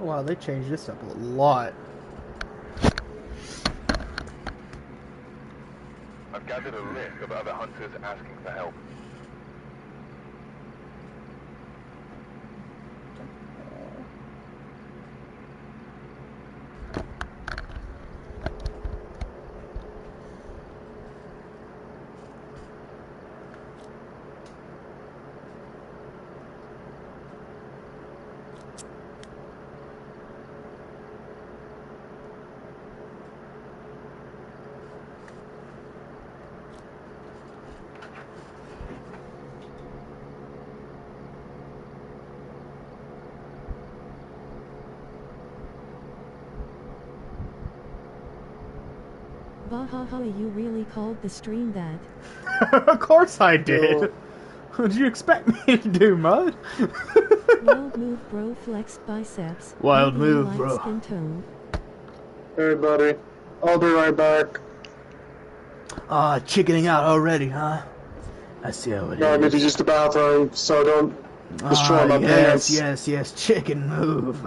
Wow, they changed this up a lot. I've gathered a list of other hunters asking for help. Bahaha, you really called the stream that? Of course I did. What did you expect me to do, Mud? Wild move, bro. Flexed biceps. Wild Medium move, light bro. Skin tone. Hey, buddy. I'll be right back. Chickening out already, huh? I see how it No, I need to is. use the bathroom, so don't destroy my pants. Yes, chicken move.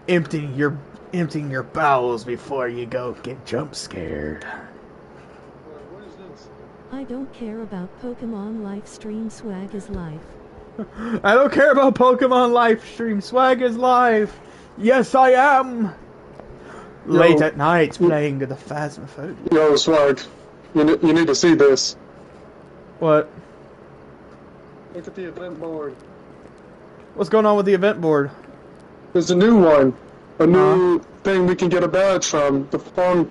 Emptying your bowels before you go get jump scared. What is this? I don't care about Pokemon live stream. Swag is life. I don't care about Pokemon live stream. Swag is live. Yes, I am. Late at night playing the Phasmaphobia. Yo, Swag. You need to see this. What? Look at the event board. What's going on with the event board? There's a new one. A new thing we can get a badge from. The farmhouse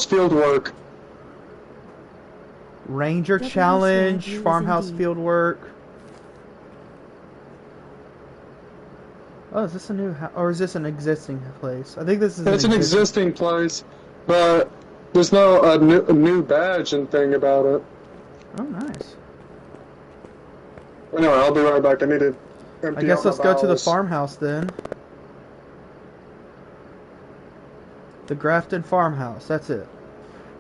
fieldwork. Ranger W Challenge, swag Farmhouse indeed. Fieldwork. Oh, is this a new or is this an existing place? I think this is. It's an existing place, but there's no a new badge and thing about it. Oh, nice. Anyway, I'll be right back. I need to empty I guess out my let's go to the bowels. farmhouse then. The Grafton Farmhouse. That's it.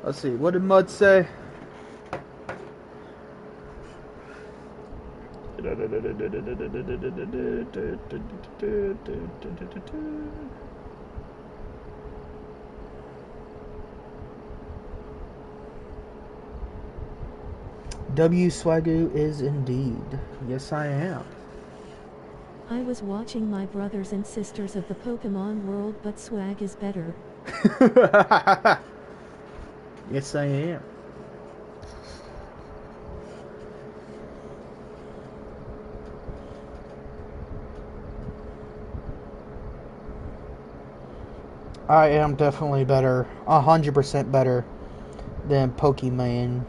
Let's see. What did Mud say? W Swagoo is indeed. Yes, I am. I was watching my brothers and sisters of the Pokemon world, but swag is better. Yes, I am. I am definitely better, 100% better than Pokemon.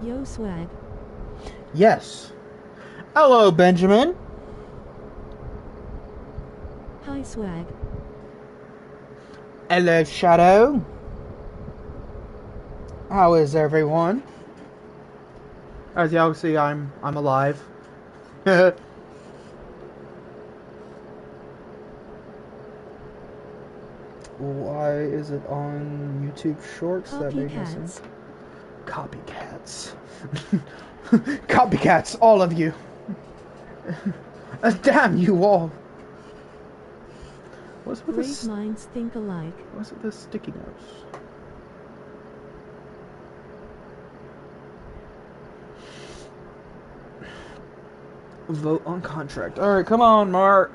Yo, swag. Yes. Hello, Benjamin. Hi, swag. Hello, Shadow. How is everyone? As y'all see, I'm alive. Why is it on YouTube Shorts? That made no sense. Copycats. Copycats, all of you. Damn you all. What's with Great this? minds think alike. What's with this sticky notes? Vote on contract. Alright, come on, Mark.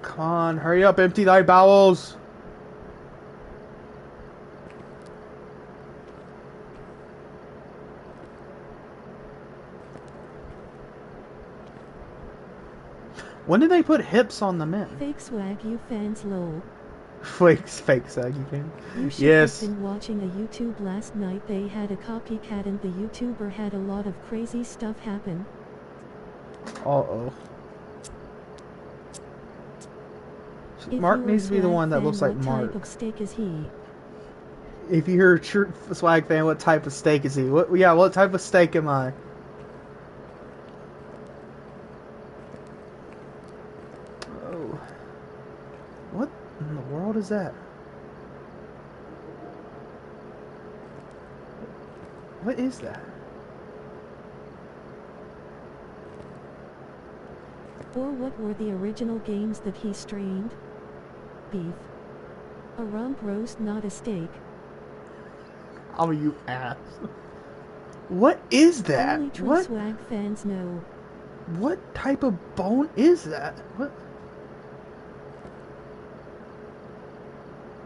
Come on, hurry up, empty thy bowels. When did they put hips on the men? Fake swag, you fans lol. Fake swag, you can. You should Yes. have been watching a YouTube last night. They had a copycat and the YouTuber had a lot of crazy stuff happen. Uh-oh. If Mark you're a needs to be the swag one that fan, looks like what Mark. type of steak is he? If you're a true swag fan, what type of steak is he? What type of steak am I? Oh. What in the world is that? What is that? Or what were the original games that he streamed? Beef. A rump roast, not a steak. Oh, you ass. What is that? Only true What? swag fans know. What type of bone is that? What?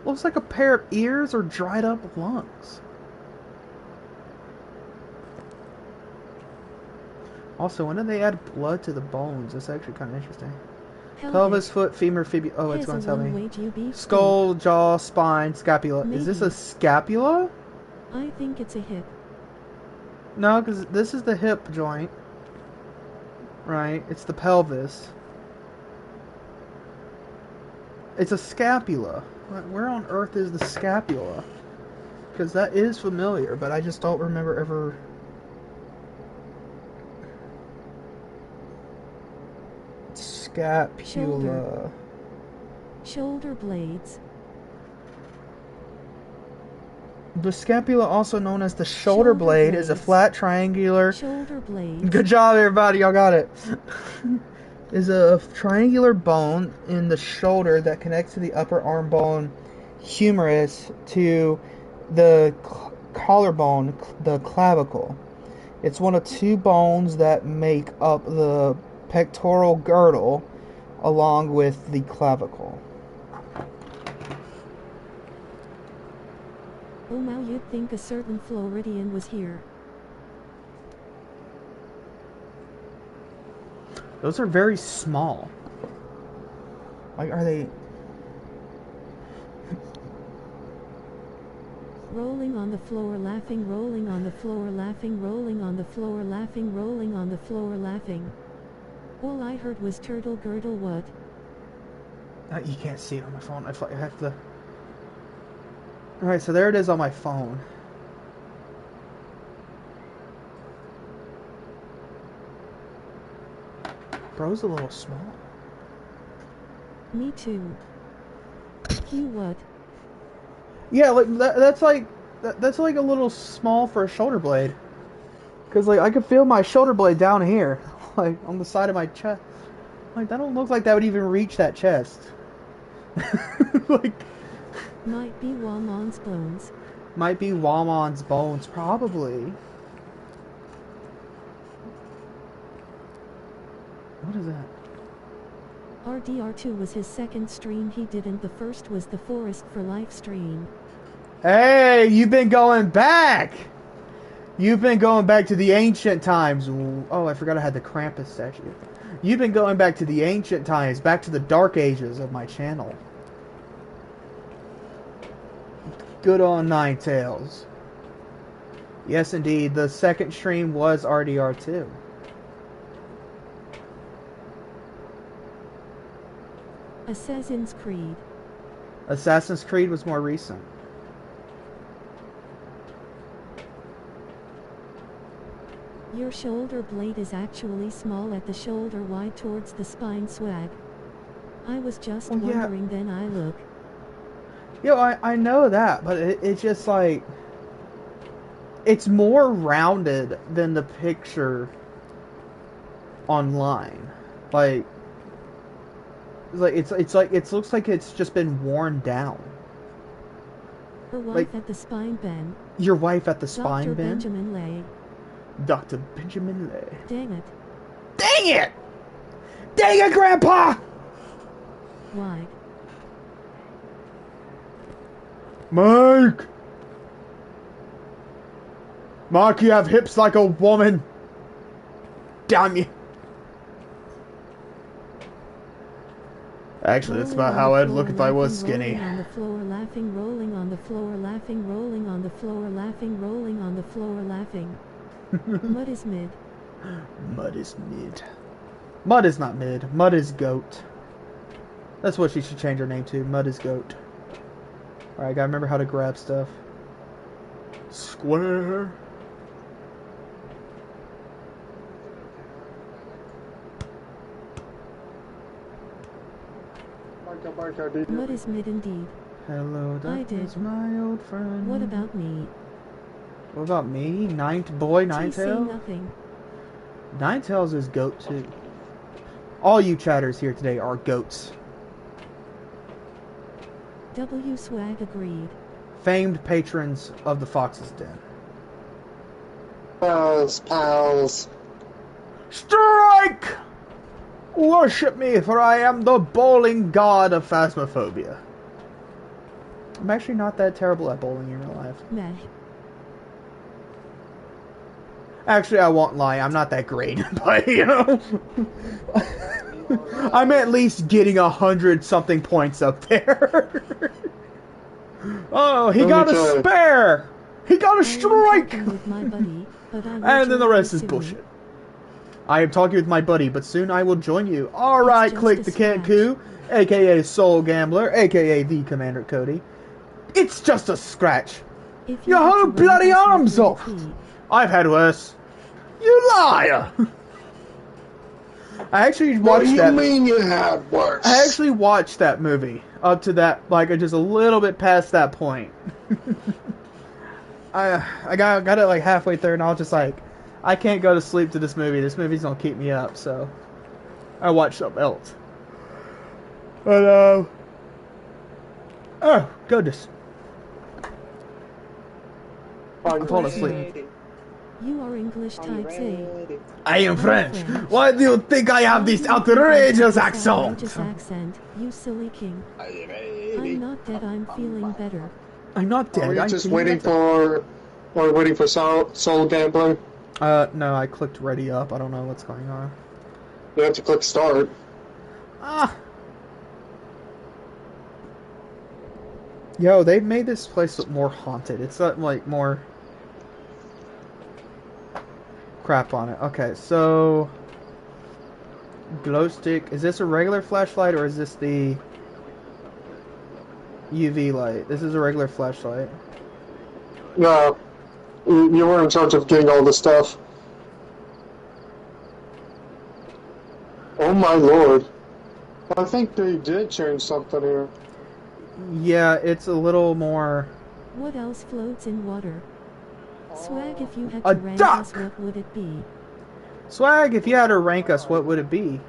Looks like a pair of ears or dried up lungs. Also, when did they add blood to the bones? That's actually kind of interesting. Pelvis, foot, femur, fibula. Oh, it's going to tell me. Skull, jaw, spine, scapula. Maybe. Is this a scapula? I think it's a hip. No, because this is the hip joint. Right? It's the pelvis. It's a scapula. Where on earth is the scapula? Because that is familiar, but I just don't remember ever... Scapula. Shoulder blades. The scapula, also known as the shoulder blade, is a flat triangular... Shoulder blade. Good job, everybody. Y'all got it. Is a triangular bone in the shoulder that connects to the upper arm bone humerus to the collarbone, the clavicle. It's one of two bones that make up the pectoral girdle along with the clavicle. Oh, now you'd think a certain Floridian was here. Those are very small. Like, are they... Rolling on the floor, laughing, rolling on the floor, laughing, rolling on the floor, laughing, rolling on the floor, laughing. All I heard was turtle girdle. What? You can't see it on my phone. I have to... Alright, so there it is on my phone. Bro's a little small. Me too. You what? Yeah, like that's like a little small for a shoulder blade. Cause like I could feel my shoulder blade down here, like on the side of my chest. Like that don't look like that would even reach that chest. Like might be Walmon's bones. Might be Walmon's bones, probably. What is that? RDR2 was his second stream he didn't. The first was the Forest for Life stream. Hey, you've been going back! You've been going back to the ancient times. Oh, I forgot I had the Krampus statue. You've been going back to the ancient times, back to the dark ages of my channel. Good on Ninetales. Yes, indeed. The second stream was RDR2. Assassin's Creed. Assassin's Creed was more recent. Your shoulder blade is actually small at the shoulder, wide towards the spine. Swag. I was just wondering, then I look. Yo, I know that, but it's just like... It's more rounded than the picture online. Like... It looks like it's just been worn down. Her wife at the spine, Ben. Your wife at the spine, Dr. Ben? Benjamin Lay. Dr. Benjamin Lay. Dang it. Dang it! Dang it, Grandpa! Why? Mike! Mike, you have hips like a woman. Damn you. Actually, that's about how I'd look if I was skinny. Rolling on the floor, laughing, rolling on the floor, laughing, rolling on the floor, laughing, rolling on the floor, laughing. Mud is mid. Mud is mid. Mud is not mid. Mud is goat. That's what she should change her name to. Mud is goat. Alright, gotta remember how to grab stuff. Square. Mud is mid indeed. Hello, I darkness, did. my old friend. What about me? What about me? Boy Gee, say Ninetales? nothing. Ninetales is goat too. All you chatters here today are goats. W Swag agreed. Famed patrons of the Fox's Den. Pals. Strike! Worship me, for I am the bowling god of Phasmaphobia. I'm actually not that terrible at bowling in real life. Meh. Actually, I won't lie, I'm not that great, but you know, I'm at least getting 100-something points up there. Oh, he got a Okay. spare! He got a I am strike! talking with my buddy, but I will And then the join rest you is soon. bullshit. I am talking with my buddy, but soon I will join you. Alright, just click a the scratch. Kanku, aka Soul Gambler, aka the Commander Cody. It's just a scratch. If Your you had whole to rank bloody us, what arm's would it off. be? I've had worse. You liar! I actually What watched do you that. mean you had worse? I actually watched that movie up to that, like just a little bit past that point. I got it like halfway through, and I was just like, I can't go to sleep to this movie. This movie's gonna keep me up, so I watched something else. But oh goodness, I'm falling asleep. You are English type A. I am French. French. Why do you think I have this outrageous accent? Outrageous accent, you silly king. I'm not dead, I'm feeling better. I'm not dead. Are we I'm just feeling waiting better. for soul gambling? No, I clicked ready up. I don't know what's going on. You have to click start. Ah. Yo, they've made this place look more haunted. It's got, like, more crap on it. Okay, so glow stick. Is this a regular flashlight or is this the UV light? This is a regular flashlight. No, you were in charge of getting all the stuff. Oh my lord. I think they did change something here. Yeah, it's a little more. What else floats in water? Swag, if you had A to rank duck! us, what would it be? Swag, if you had to rank us, what would it be?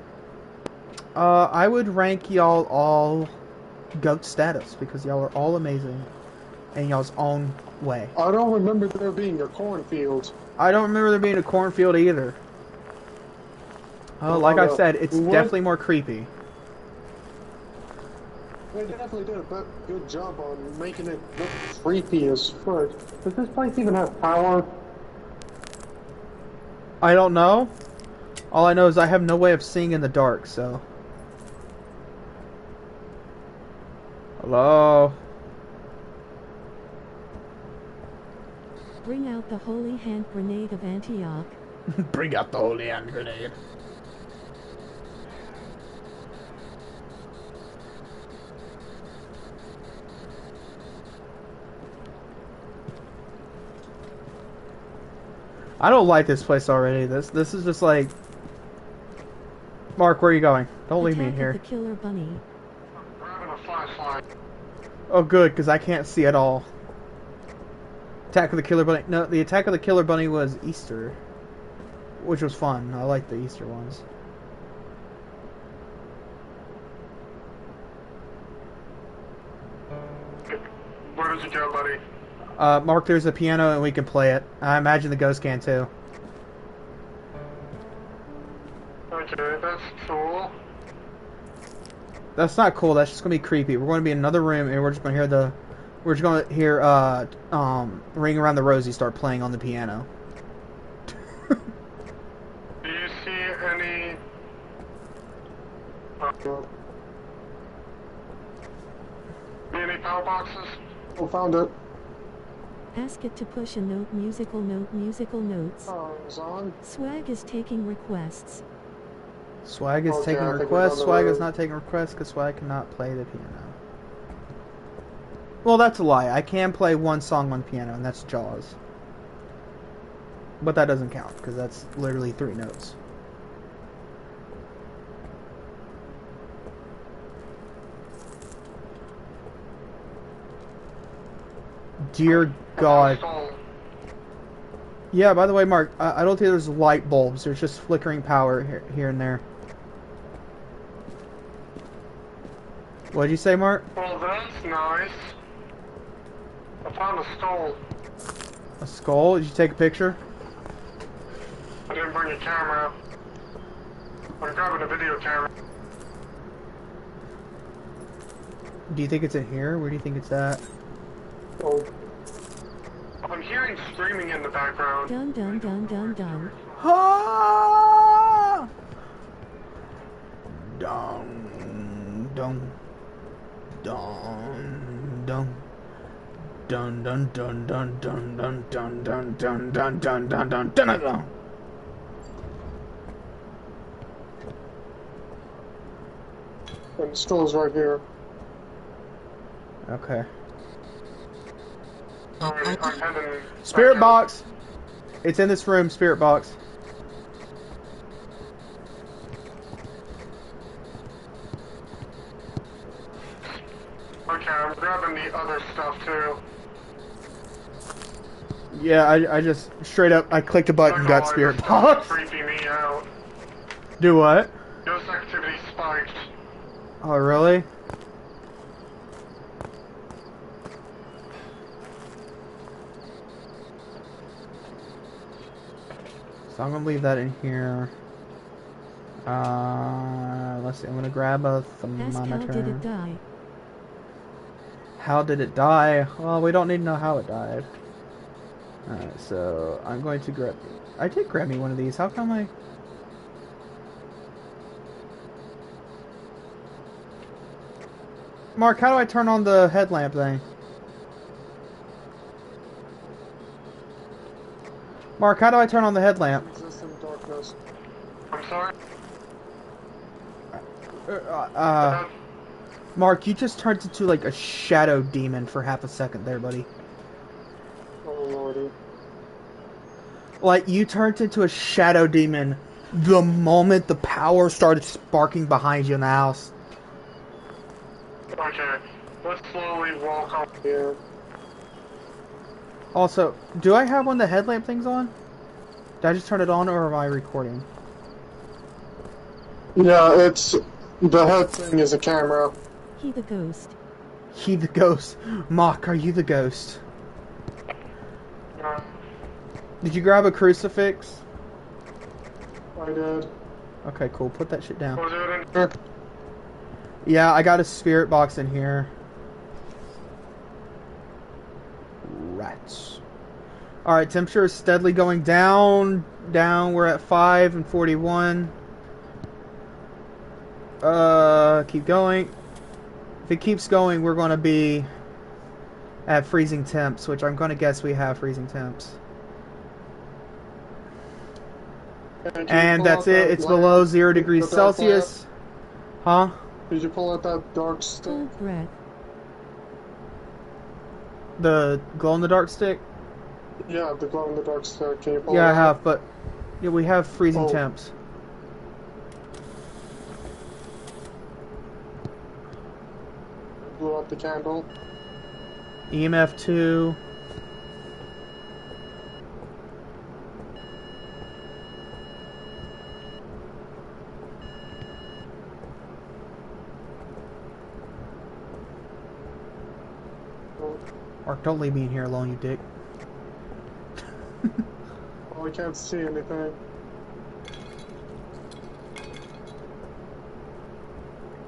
I would rank y'all all GOAT status because y'all are all amazing in y'all's own way. I don't remember there being a cornfield. I don't remember there being a cornfield either. Like I said, it's What? definitely more creepy. They definitely did a good job on making it look creepy as fuck. Does this place even have power? I don't know. All I know is I have no way of seeing in the dark, so. Hello? Bring out the holy hand grenade of Antioch. Bring out the holy hand grenade. I don't like this place already. This is just like. Mark, where are you going? Don't leave me in Attack here. of the Killer Bunny. Grabbing a flashlight. Oh, good, because I can't see at all. Attack of the Killer Bunny. No, the Attack of the Killer Bunny was Easter, which was fun. I like the Easter ones. Where does it go, buddy? Mark, there's a piano and we can play it. I imagine the ghost can too. Okay, that's cool. That's not cool. That's just gonna be creepy. We're going to be in another room and we're just gonna hear Ring Around the Rosie start playing on the piano. Do you see any... any power boxes? Oh, found it. Ask it to push a note, musical notes. Oh, it's on. Swag is taking requests. Swag is Okay, taking I think we're requests. on the Swag is road. not taking requests because Swag cannot play the piano. Well, that's a lie. I can play one song on piano, and that's Jaws. But that doesn't count because that's literally 3 notes. Dear God. Yeah, by the way, Mark, I don't think there's light bulbs. There's just flickering power here and there. What'd you say, Mark? Well, that's nice. I found a skull. A skull? Did you take a picture? I didn't bring a camera. I'm grabbing a video camera. Do you think it's in here? Where do you think it's at? Oh. I'm hearing screaming in the background. Dun dun dun dun dun. Ah! Dun dun dun dun dun dun dun dun dun dun dun dun dun dun dun dun dun dun dun. And the skull's right here. Okay. I'm heading Spirit back box. It's in this room. Spirit box. Okay, I'm grabbing the other stuff too. Yeah, I just straight up I clicked a button and got spirit box. Creeping me out. Do what? Ghost activity spiked. Oh really? So I'm gonna leave that in here. Let's see. I'm gonna grab a Ask how did it thermometer. die? How did it die? Well, we don't need to know how it died. Alright, so I'm going to grab. I did grab me one of these. How come I? Mark, how do I turn on the headlamp thing? Mark, how do I turn on the headlamp? Exists in darkness. I'm sorry? Mark, you just turned into like a shadow demon for half a second there, buddy. Oh lordy. Like, you turned into a shadow demon the moment the power started sparking behind you in the house. Okay, let's slowly walk up here. Also, do I have one of the headlamp things on? Did I just turn it on, or am I recording? Yeah, it's... the head thing is a camera. He the ghost. He the ghost. Mock, are you the ghost? Yeah, Did you grab a crucifix? I did. Okay, cool. Put that shit down. Was it in here? Yeah, I got a spirit box in here. Rats. Alright, temperature is steadily going down. Down. We're at 5 and 41. Keep going. If it keeps going, we're going to be at freezing temps, which I'm going to guess we have freezing temps. And that's it. It's below 0 degrees Celsius. Huh? Did you pull out that dark stick? Cold breath. The glow-in-the-dark stick? Yeah, the glow in the dark stick. Can you pull it Yeah, I out? have, but yeah, we have freezing Oh. temps. Blew out the candle. EMF 2. Mark, don't leave me in here alone, you dick. Oh, I can't see anything.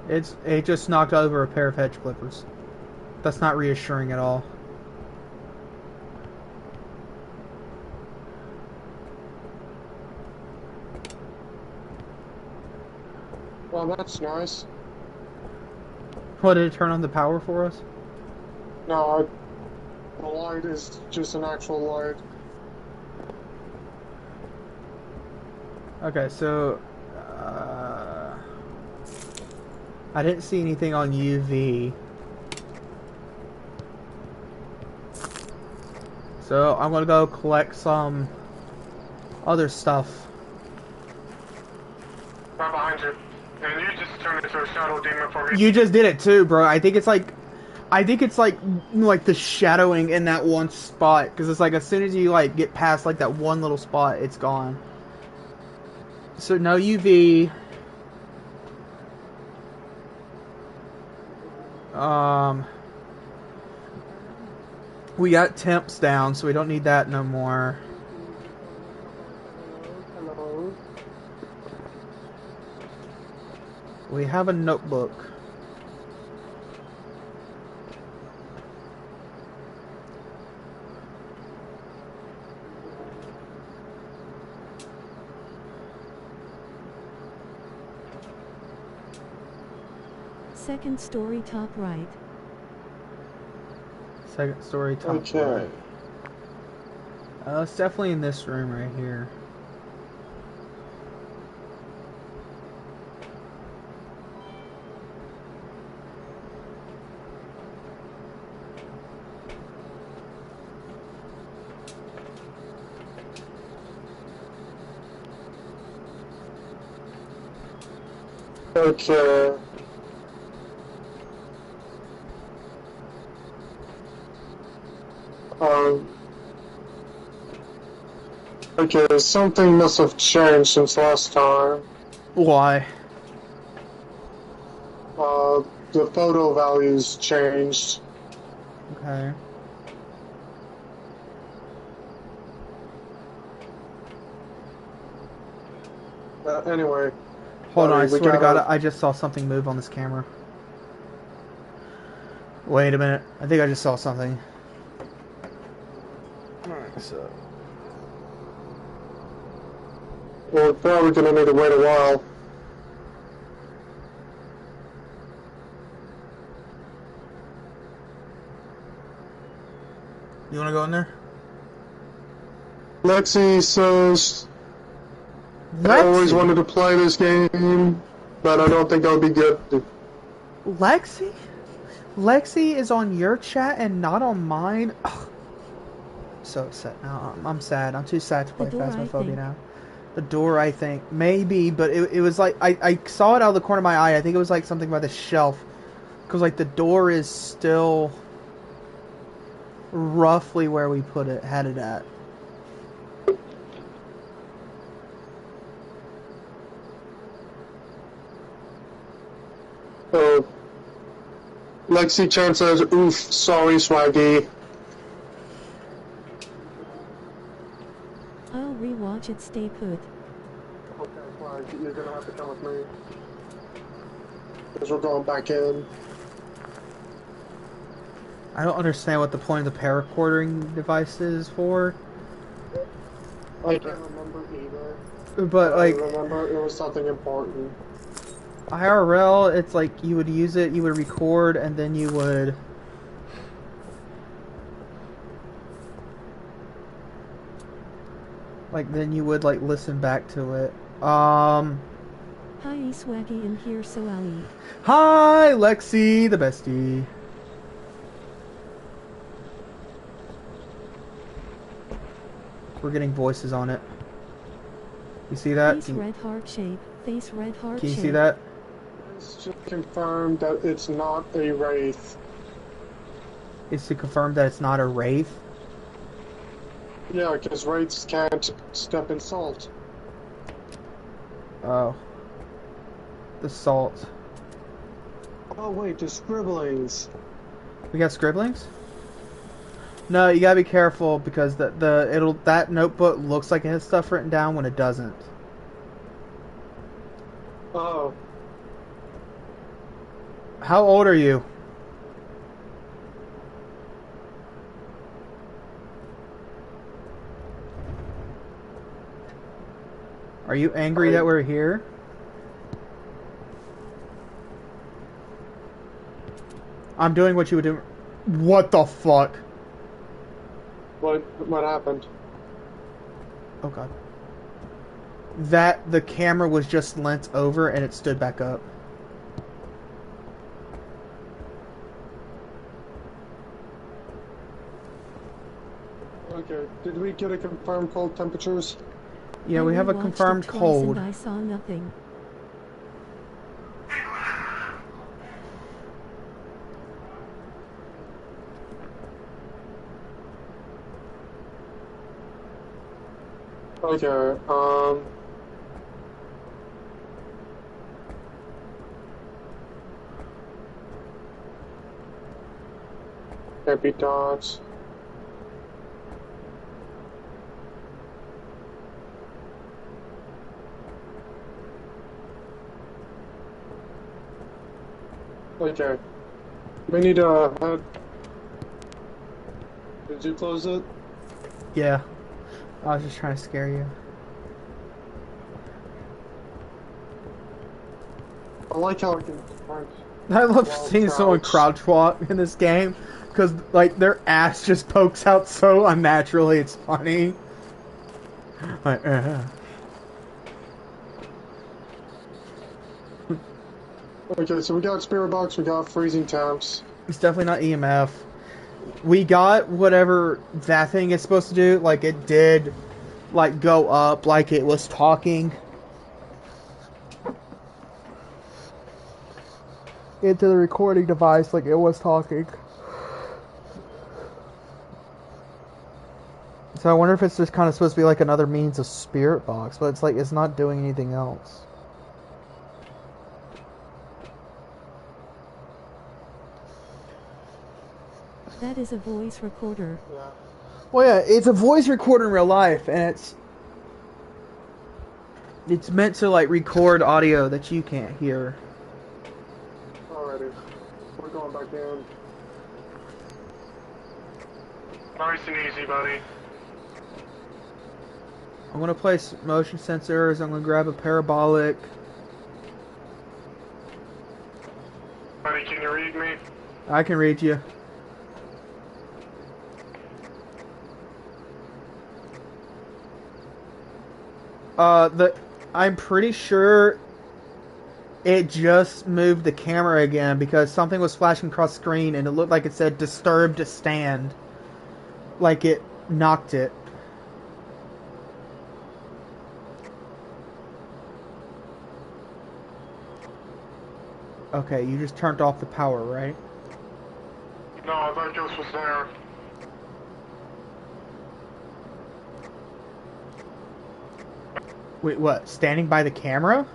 It just knocked over a pair of hedge clippers. That's not reassuring at all. Well, that's nice. What, did it turn on the power for us? No, the light is just an actual light. Okay, so I didn't see anything on UV. So I'm gonna go collect some other stuff. Right behind you. And you just turned into a shadow demon for me. You just did it too, bro. I think it's like I think it's like the shadowing in that one spot, because it's like as soon as you like get past like that one little spot, it's gone. So no UV. We got temps down, so we don't need that no more. Hello. We have a notebook. Second story top right. Second story top Okay. right. It's definitely in this room right here. Okay. Okay, something must have changed since last time. Why? The photo values changed. Okay. Anyway. Hold on, I we swear to God, gotta- I just saw something move on this camera. Wait a minute. I think I just saw something. Alright, so... We're probably gonna need to wait a while. You wanna go in there? Lexi says, I always wanted to play this game, but I don't think I'll be good. Lexi? Lexi is on your chat and not on mine? Ugh. So upset now. I'm sad. I'm too sad to play Phasmaphobia now. The door, I think. Maybe, but it was like... I saw it out of the corner of my eye. I think it was like something by the shelf. Because like the door is still... roughly where we had it at. Lexi Chan says, oof, sorry, Swaggy. I'll rewatch it. Stay put. Okay, Swag, you're gonna have to come with me. Because we're going back in. I don't understand what the point of the paracording device is for. I can't remember either. But like... I remember it was something important. IRL, it's like you would use it, you would record, and then you would... like, then you would, like, listen back to it. Hi, Swaggy in here, so Ali. Hi, Lexi, the bestie. We're getting voices on it. You see that? Face red heart shape. Face red heart shape. Can you see that? It's just confirmed that it's not a wraith. It's to confirm that it's not a wraith. Yeah, because wraiths can't step in salt. Oh. The salt. Oh wait, the scribblings. We got scribblings? No, you gotta be careful because that notebook looks like it has stuff written down when it doesn't. Oh. How old are you? Are you angry that we're here? I'm doing what you would do. What the fuck? What happened? Oh god. The camera was just leant over and it stood back up. Okay, did we get a confirmed cold temperatures? Yeah, we have a confirmed cold. And I saw nothing. Okay, happy dots. Okay. We need did you close it? Yeah. I was just trying to scare you. I like how I can punch I love while seeing someone crouch walk in this game because, like, their ass just pokes out so unnaturally. It's funny. Like, Okay, so we got spirit box, we got freezing temps. It's definitely not EMF. We got whatever that thing is supposed to do. Like, it did, like, go up like it was talking into the recording device like it was talking. So I wonder if it's just kind of supposed to be like another means of spirit box, but it's like it's not doing anything else. That is a voice recorder. Yeah. Well, yeah, it's a voice recorder in real life, and it's meant to like record audio that you can't hear. Alrighty. We're going back in. Nice and easy, buddy. I'm gonna place motion sensors. I'm gonna grab a parabolic. Buddy, can you read me? I can read you. I'm pretty sure it just moved the camera again because something was flashing across the screen and it looked like it said disturbed to stand. Like it knocked it. Okay, you just turned off the power, right? No, that ghost was there. Wait, what? Standing by the camera?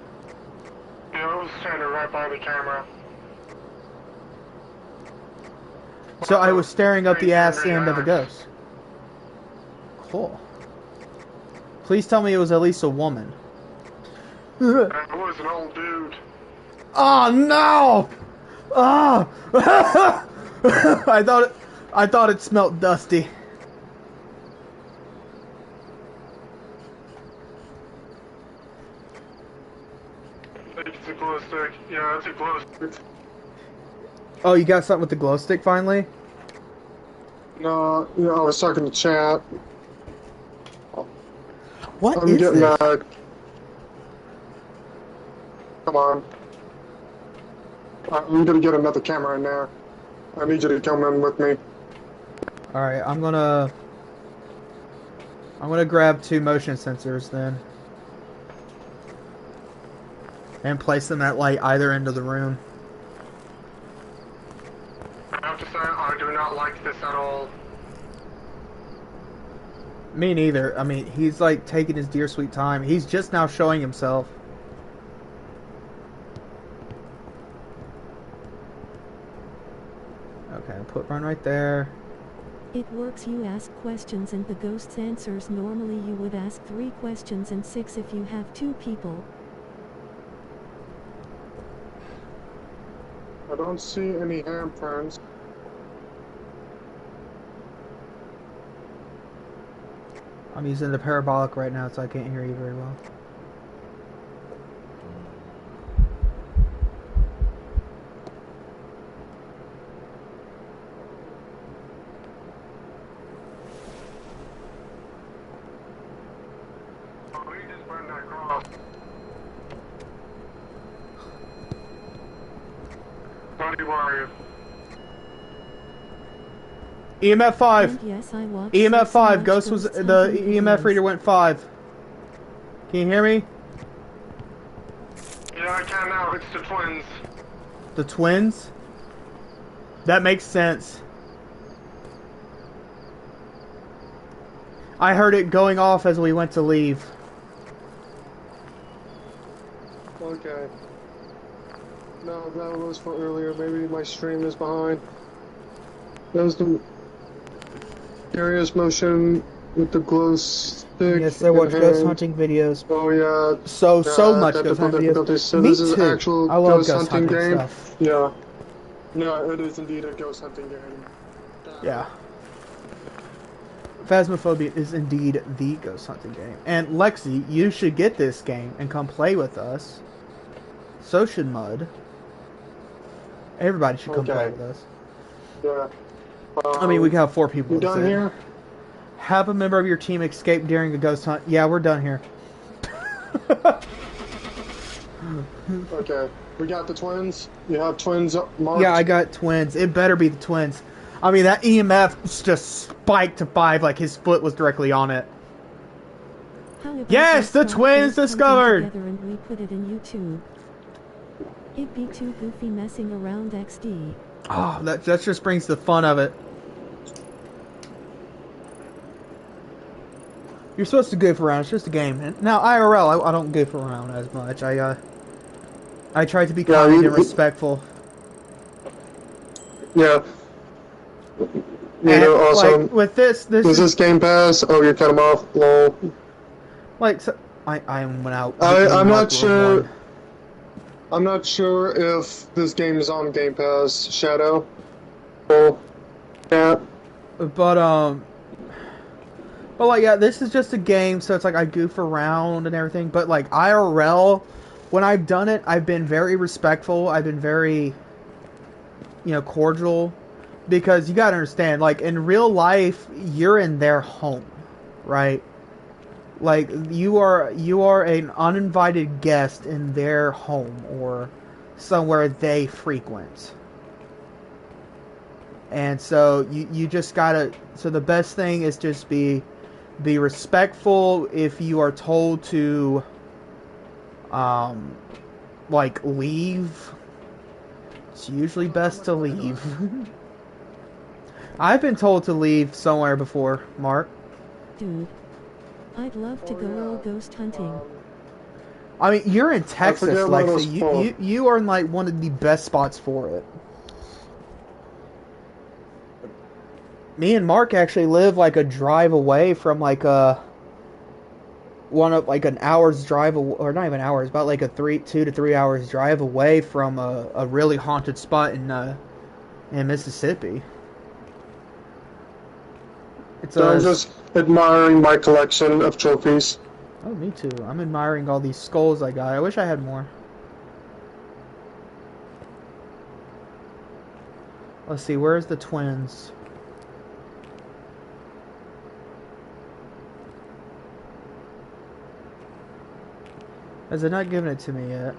Yeah, it was standing right by the camera. So I was staring up the ass end of a ghost. Cool. Please tell me it was at least a woman. It was an old dude. Oh no! Ah! I thought it smelled dusty. It's a glow stick. Yeah, it's a glow stick. Oh, you got something with the glow stick finally? No, you know, I was talking to chat. What I'm is getting this? mad. Come on. I'm gonna get another camera in there. I need you to come in with me. Alright, I'm gonna grab 2 motion sensors then. And place them at like either end of the room. I have to say, I do not like this at all. Me neither. I mean, he's like taking his dear sweet time. He's just now showing himself. Okay, put one right there. It works. You ask questions and the ghost answers. Normally you would ask 3 questions and 6 if you have 2 people. I don't see any handprints. I'm using the parabolic right now, so I can't hear you very well. Oh, you just burned that cross. Buddy, where are you? EMF 5. And yes, I watched EMF so 5. much Ghost was ghost the hunting EMF videos. reader went 5. Can you hear me? Yeah, I can now. It's the twins. The twins? That makes sense. I heard it going off as we went to leave. Okay. No, that was for earlier. Maybe my stream is behind. That was the curious motion with the glow stick. Yes, I watch ghost hunting videos. Oh yeah. So much ghost hunting videos. So Me this is too. actual I love ghost hunting game. stuff. Yeah. No, it is indeed a ghost hunting game. Yeah. Phasmaphobia is indeed the ghost hunting game. And Lexi, you should get this game and come play with us. So should Mud. Everybody should come play with us. Yeah. I mean, we can have 4 people. You done here? Have a member of your team escape during a ghost hunt. Yeah, we're done here. Okay. We got the twins? You have twins marked? Yeah, I got twins. It better be the twins. I mean, that EMF just spiked to 5 like his foot was directly on it. Yes, the twins discovered! Together and we put it in YouTube. It'd be too goofy messing around XD. Oh, that just brings the fun of it. You're supposed to goof around. It's just a game. Now IRL, I don't goof around as much. I try to be kind and respectful. Yeah. You know, also, like, with this is this Game Pass? Oh, you cut them off. Lol. Like, so, I went out. I'm not sure. I'm not sure if this game is on Game Pass. Shadow. Oh. Yeah. But like, yeah, this is just a game, so it's like I goof around and everything. But like IRL, when I've done it, I've been very respectful. I've been very, cordial, because you gotta understand, like in real life, you're in their home, right? Like you are an uninvited guest in their home or somewhere they frequent. And so you just gotta. So the best thing is just be respectful. If you are told to, like, leave, it's usually best to leave. I've been told to leave somewhere before, Mark. Dude, I'd love to go ghost hunting. I mean, you're in Texas, Lexi. You are in like one of the best spots for it. Me and Mark actually live like a drive away from like an hour's drive, or not even hours, about like a 2 to 3 hours drive away from a really haunted spot in Mississippi. So I'm just admiring my collection of trophies. Oh, me too. I'm admiring all these skulls I got. I wish I had more. Let's see, where's the twins? Has it not given it to me yet?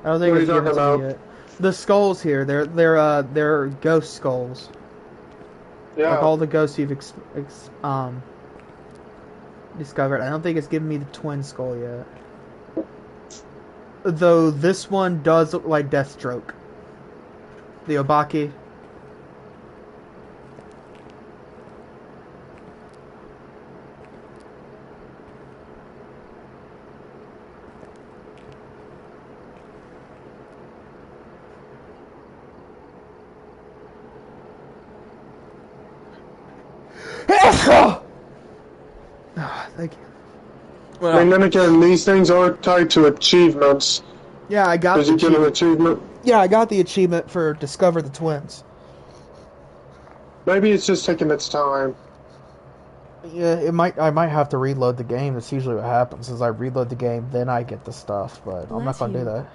I don't think it's given it to me yet. The skulls here, they're ghost skulls. Yeah. Like all the ghosts you've discovered. I don't think it's given me the twin skull yet. Though this one does look like Deathstroke. The Obaki. Thank you. Well, and then again, these things are tied to achievements. Yeah, I got. Did you get an achievement? Yeah, I got the achievement for Discover the Twins. Maybe it's just taking its time. Yeah, it might. I might have to reload the game. That's usually what happens. Is I reload the game, then I get the stuff. But I'm not gonna do that.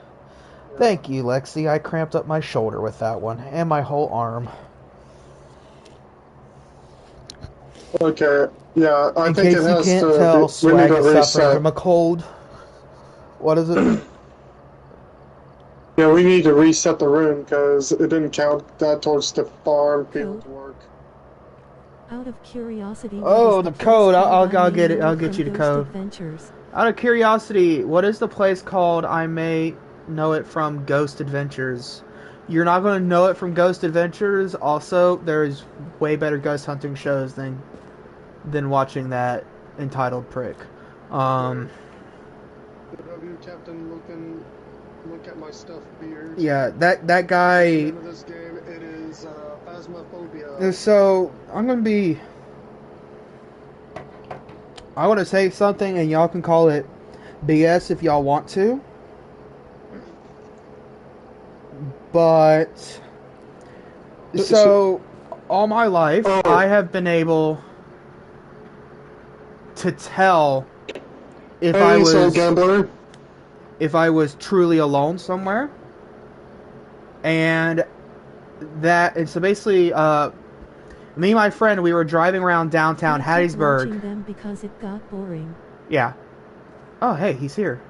Thank you, Lexi. I cramped up my shoulder with that one, and my whole arm. Okay. Yeah, I In think case it you has can't to. tell, We need Swag to is suffering reset. from a cold. What is it? Yeah, we need to reset the room because it didn't count that towards the farm field work. Out of curiosity. Oh, the code. I'll get it. I'll get you the code. Adventures? Out of curiosity, what is the place called? I may know it from Ghost Adventures. You're not going to know it from Ghost Adventures. Also, there's way better ghost hunting shows than watching that entitled prick. The W Captain look at my stuffed beard. Yeah, that guy. The name of this game, it is Phasmaphobia. So I'm gonna be. I want to say something, and y'all can call it BS if y'all want to. But so all my life, I have been able to tell if I was truly alone somewhere, and so basically, me and my friend, we were driving around downtown Hattiesburg. Watching them because it got boring. Yeah. Oh, hey, he's here.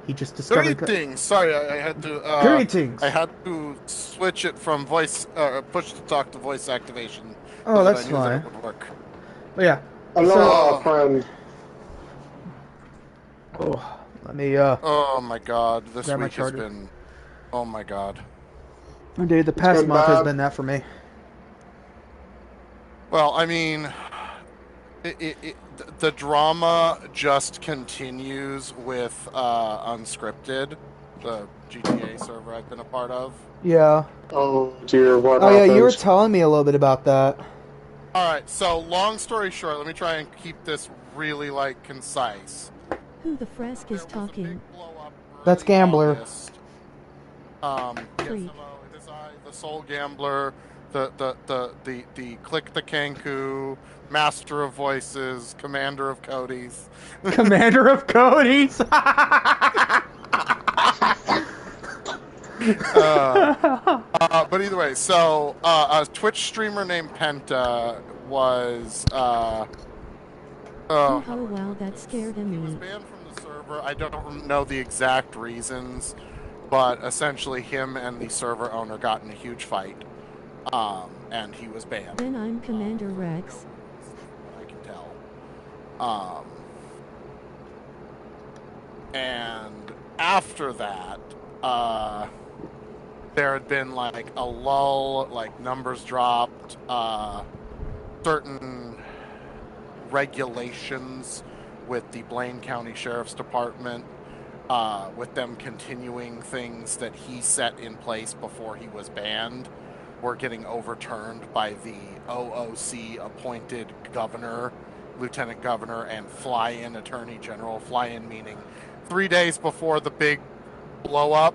He just discovered. Greetings. Sorry, I had to. Greetings. I had to switch it from voice, push to talk to voice activation. Oh, that's I knew fine. that would work. But yeah. Hello, friend. Oh, let me. Oh my God, this grab my week has charger. been. Oh my God. Dude, the past been month has bad. been that for me. Well, I mean, the drama just continues with Unscripted, the GTA server I've been a part of. Yeah. Oh dear, what Oh yeah, happened? you were telling me a little bit about that. All right, so long story short, let me try and keep this really concise. Who the fresk is There was a talking? big blow-up That's early Gambler. August. Yes, Freak. hello, it is I, the Soul Gambler, the Click the Kanku, Master of Voices, Commander of Cody's. Commander of Cody's. But either way, so a Twitch streamer named Penta was Oh wow, that scared he was me. banned from the server. I don't know the exact reasons, but essentially him and the server owner got in a huge fight, and he was banned. Then I'm Commander Rex. I can tell. And after that, there had been a lull, numbers dropped, certain regulations with the Blaine County Sheriff's Department, with them continuing things that he set in place before he was banned, were getting overturned by the OOC appointed governor, lieutenant governor, and fly-in attorney general. Fly-in meaning 3 days before the big blow-up,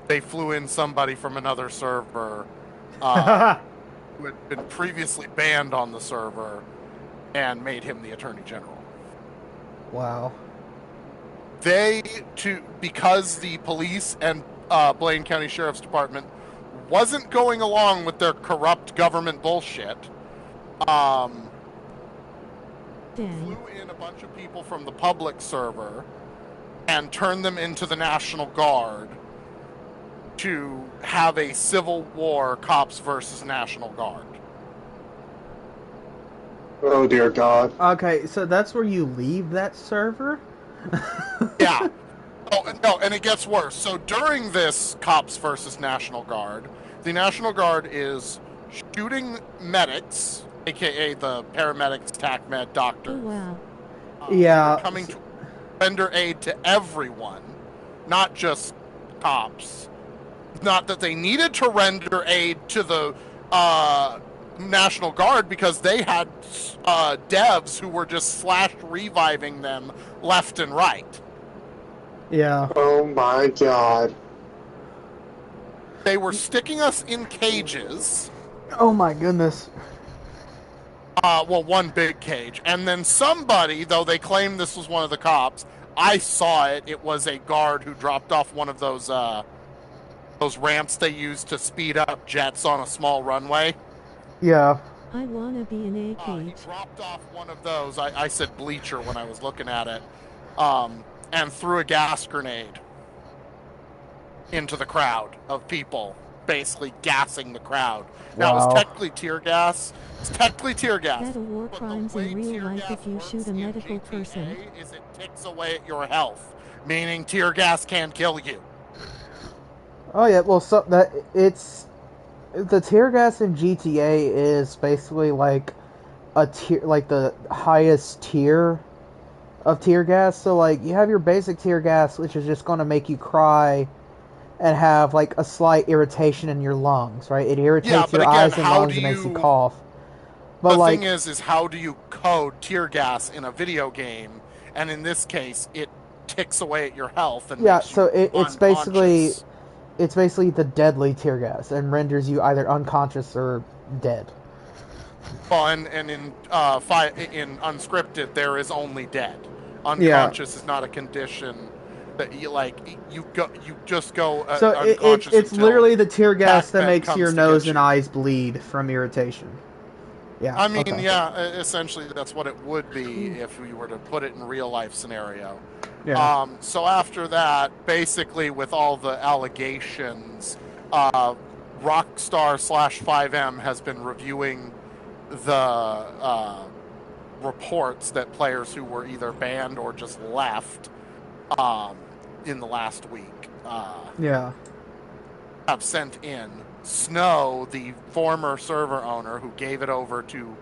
they flew in somebody from another server who had been previously banned on the server and made him the attorney general. Wow. Because the police and Blaine County Sheriff's Department wasn't going along with their corrupt government bullshit, Dang. flew in a bunch of people from the public server and turned them into the National Guard to have a civil war, cops versus National Guard. Oh dear God. Okay, so that's where you leave that server? Yeah. Oh, no, and it gets worse. So during this cops versus National Guard, the National Guard is shooting medics, aka the paramedics, TACMED, Oh doctors. wow. Yeah. They're coming to render aid to everyone, not just cops. Not that they needed to render aid to the National Guard because they had devs who were just reviving them left and right. Yeah. Oh my God. They were sticking us in cages. Oh my goodness. Well, one big cage. And then somebody, though they claimed this was one of the cops, I saw it. It was a guard who dropped off one of those ramps they use to speed up jets on a small runway. Yeah. I wanna be in a He cage. dropped off one of those. I said bleacher when I was looking at it. And threw a gas grenade into the crowd of people, basically gassing the crowd. Now, it Wow. was technically tear gas. It's technically tear gas. That are war but the crimes way in real tear life gas if you works shoot a in medical GTA person. is it ticks away at your health, meaning tear gas can't kill you. Oh yeah, well, so that it's the tear gas in GTA is basically like a tier, like the highest tier of tear gas. So like you have your basic tear gas, which is just going to make you cry and have like a slight irritation in your lungs, right? It irritates but your again, eyes and how lungs do and makes you you? cough. But The thing like, is how do you code tear gas in a video game? And in this case, it ticks away at your health and yeah, makes so you it's unconscious. basically the deadly tear gas and renders you either unconscious or dead. Well, and in unscripted, there is only dead. Yeah. Unconscious is not a condition that you like. You just go So unconscious it's until literally the tear gas that Pac-Man makes your comes to nose get and you. eyes bleed from irritation. Yeah. I mean, Okay. yeah, essentially that's what it would be if we were to put it in real life scenario. Yeah. So after that, basically with all the allegations, Rockstar slash 5M has been reviewing the reports that players who were either banned or just left in the last week Yeah. have sent in. Snow, the former server owner who gave it over to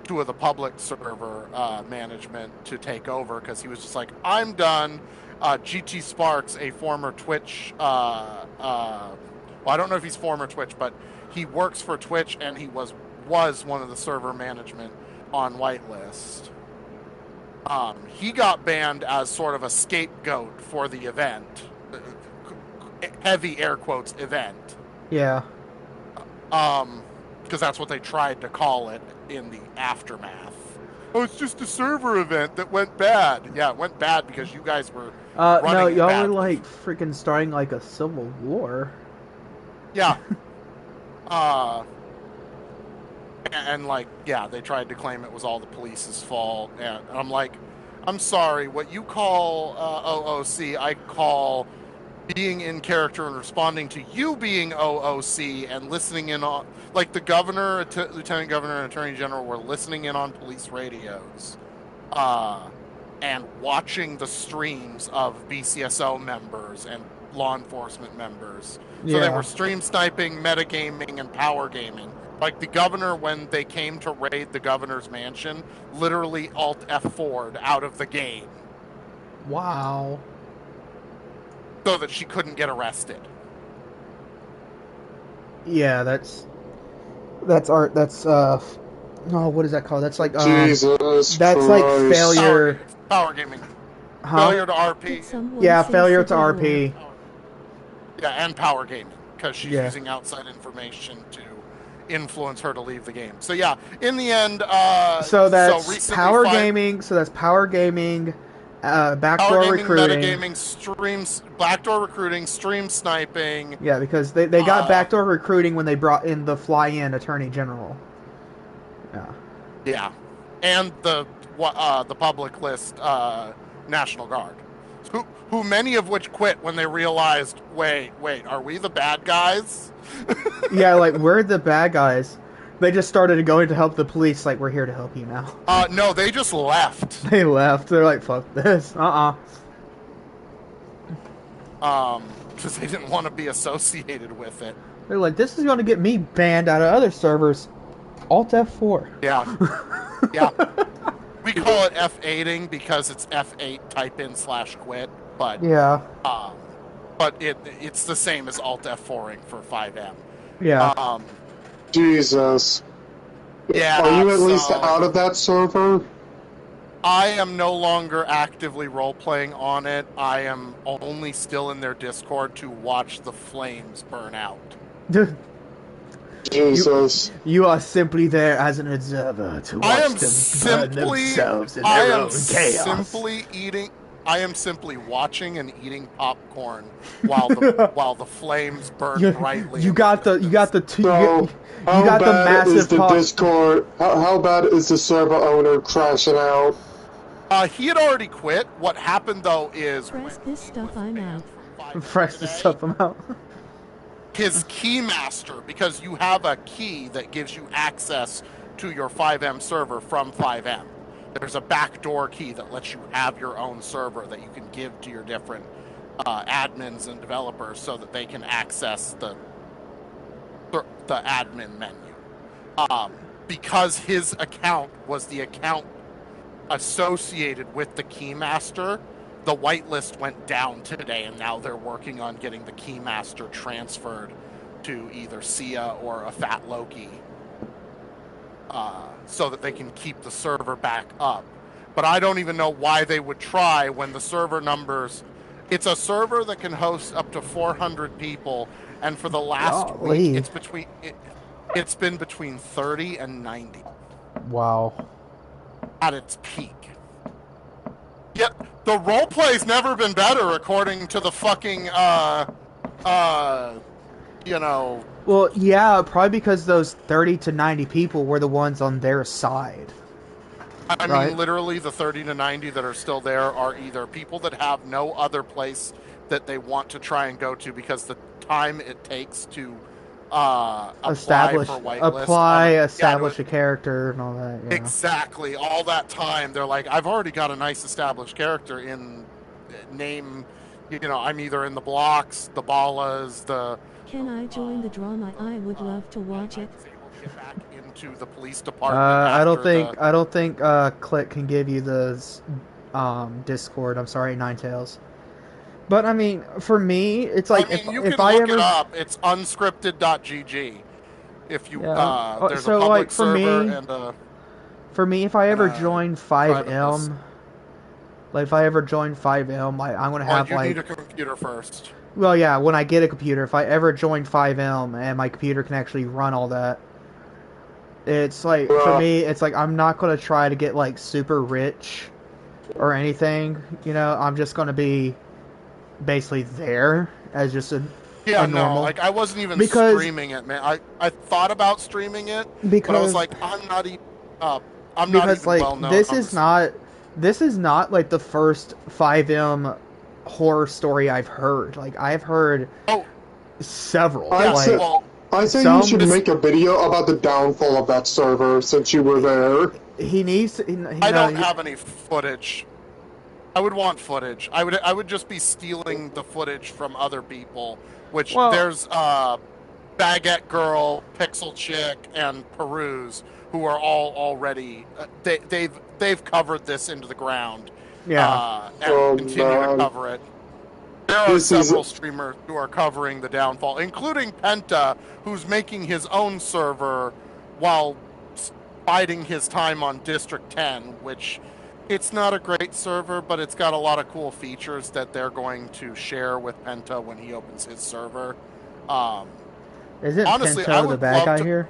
two of the public server management to take over because he was just like, I'm done. GT Sparks, a former Twitch, well, I don't know if he's former Twitch, but he works for Twitch and he was one of the server management on whitelist. He got banned as sort of a scapegoat for the event, heavy air quotes event. Yeah. Because that's what they tried to call it in the aftermath. Oh, it's just a server event that went bad. Yeah, it went bad because you guys were running No, it y'all badly. were like freaking starting like a civil war. Yeah. And like, yeah, they tried to claim it was all the police's fault. And I'm like, I'm sorry, what you call OOC, I call being in character and responding to you being OOC and listening in on, like the governor, lieutenant governor, and attorney general were listening in on police radios, and watching the streams of BCSO members and law enforcement members. So they Yeah. were stream sniping, metagaming, and power gaming. Like the governor, when they came to raid the governor's mansion, literally Alt F4'd out of the game Wow. so that she couldn't get arrested. Yeah, that's art. That's oh, what is that called? That's like Jesus that's like Christ. failure. Power gaming. Huh? Failure to Did RP. someone Yeah, say failure to civil war? RP. Yeah, and power gaming because she's Yeah. using outside information to influence her to leave the game. So yeah, in the end, So that's recently power gaming. So that's power gaming, power backdoor gaming, recruiting. metagaming, streams, backdoor recruiting, stream sniping. Yeah, because they got backdoor recruiting when they brought in the fly-in attorney general. Yeah. Yeah, and the public list National Guard, who many of which quit when they realized, wait, are we the bad guys? Yeah, like we're the bad guys. They just started going to help the police. Like, we're here to help you now. No, they just left. They left. They're like, fuck this. Because they didn't want to be associated with it. They're like, this is going to get me banned out of other servers. Alt F4. Yeah. Yeah. We call it F8ing because it's F8 type in /quit, but Yeah. but it's the same as Alt F4ing for 5M. Yeah. Jesus. Yeah. Are you at least out of that server? I am no longer actively role-playing on it. I am only still in their Discord to watch the flames burn out. Jesus. You are simply there as an observer to watch them burn themselves in their own chaos. I am simply watching and eating popcorn while the flames burn brightly. You got the So, how got the bad is massive the pop. Discord? How bad is the server owner crashing out? He had already quit. What happened though is Press this stuff, I'm out. Fresh the stuff them out. his keymaster, because you have a key that gives you access to your 5M server from 5M. There's a backdoor key that lets you have your own server that you can give to your different admins and developers so that they can access the admin menu. Because his account was the account associated with the Keymaster, the whitelist went down today, and now they're working on getting the Keymaster transferred to either Sia or a Fat Loki, so that they can keep the server back up. But I don't even know why they would try when the server numbers... It's a server that can host up to 400 people, and for the last week, it's been between 30 and 90. Wow. At its peak. Yet the roleplay's never been better, according to the fucking Well, yeah, probably because those 30 to 90 people were the ones on their side. I mean, literally, the 30 to 90 that are still there are either people that have no other place that they want to try and go to because the time it takes to establish a character and all that. Yeah. Exactly, all that time. They're like, I've already got a nice established character in name. I'm either in the blocks, the ballas, the. Can I join the drama? I would love to watch it. Get back into the police department. I don't think Click can give you the Discord. I'm sorry, Ninetales. But I mean, for me, it's like if you can look it up, it's unscripted.gg. If you there's a public server and for me, if I ever join 5M, like if I ever join 5M, I'm gonna have you need a computer first. Well, yeah, when I get a computer, if I ever join 5M and my computer can actually run all that, it's like, for me, it's like I'm not going to try to get like super rich or anything, I'm just going to be basically there as just a normal. Like I wasn't even streaming it, man. I thought about streaming it, but I was like, I'm not even well known. This is not like the first 5M horror story I've heard. Like I've heard several. I say you should make a video about the downfall of that server since you were there. I don't have any footage. I would want footage. I would just be stealing the footage from other people. Which there's Baguette Girl, Pixel Chick, and Peruse, who are all already they've covered this into the ground. Yeah, and continue to cover it. There are several streamers who are covering the downfall, including Penta, who's making his own server while biding his time on District 10, which it's not a great server, but it's got a lot of cool features that they're going to share with Penta when he opens his server. Isn't honestly, Penta the bad guy here?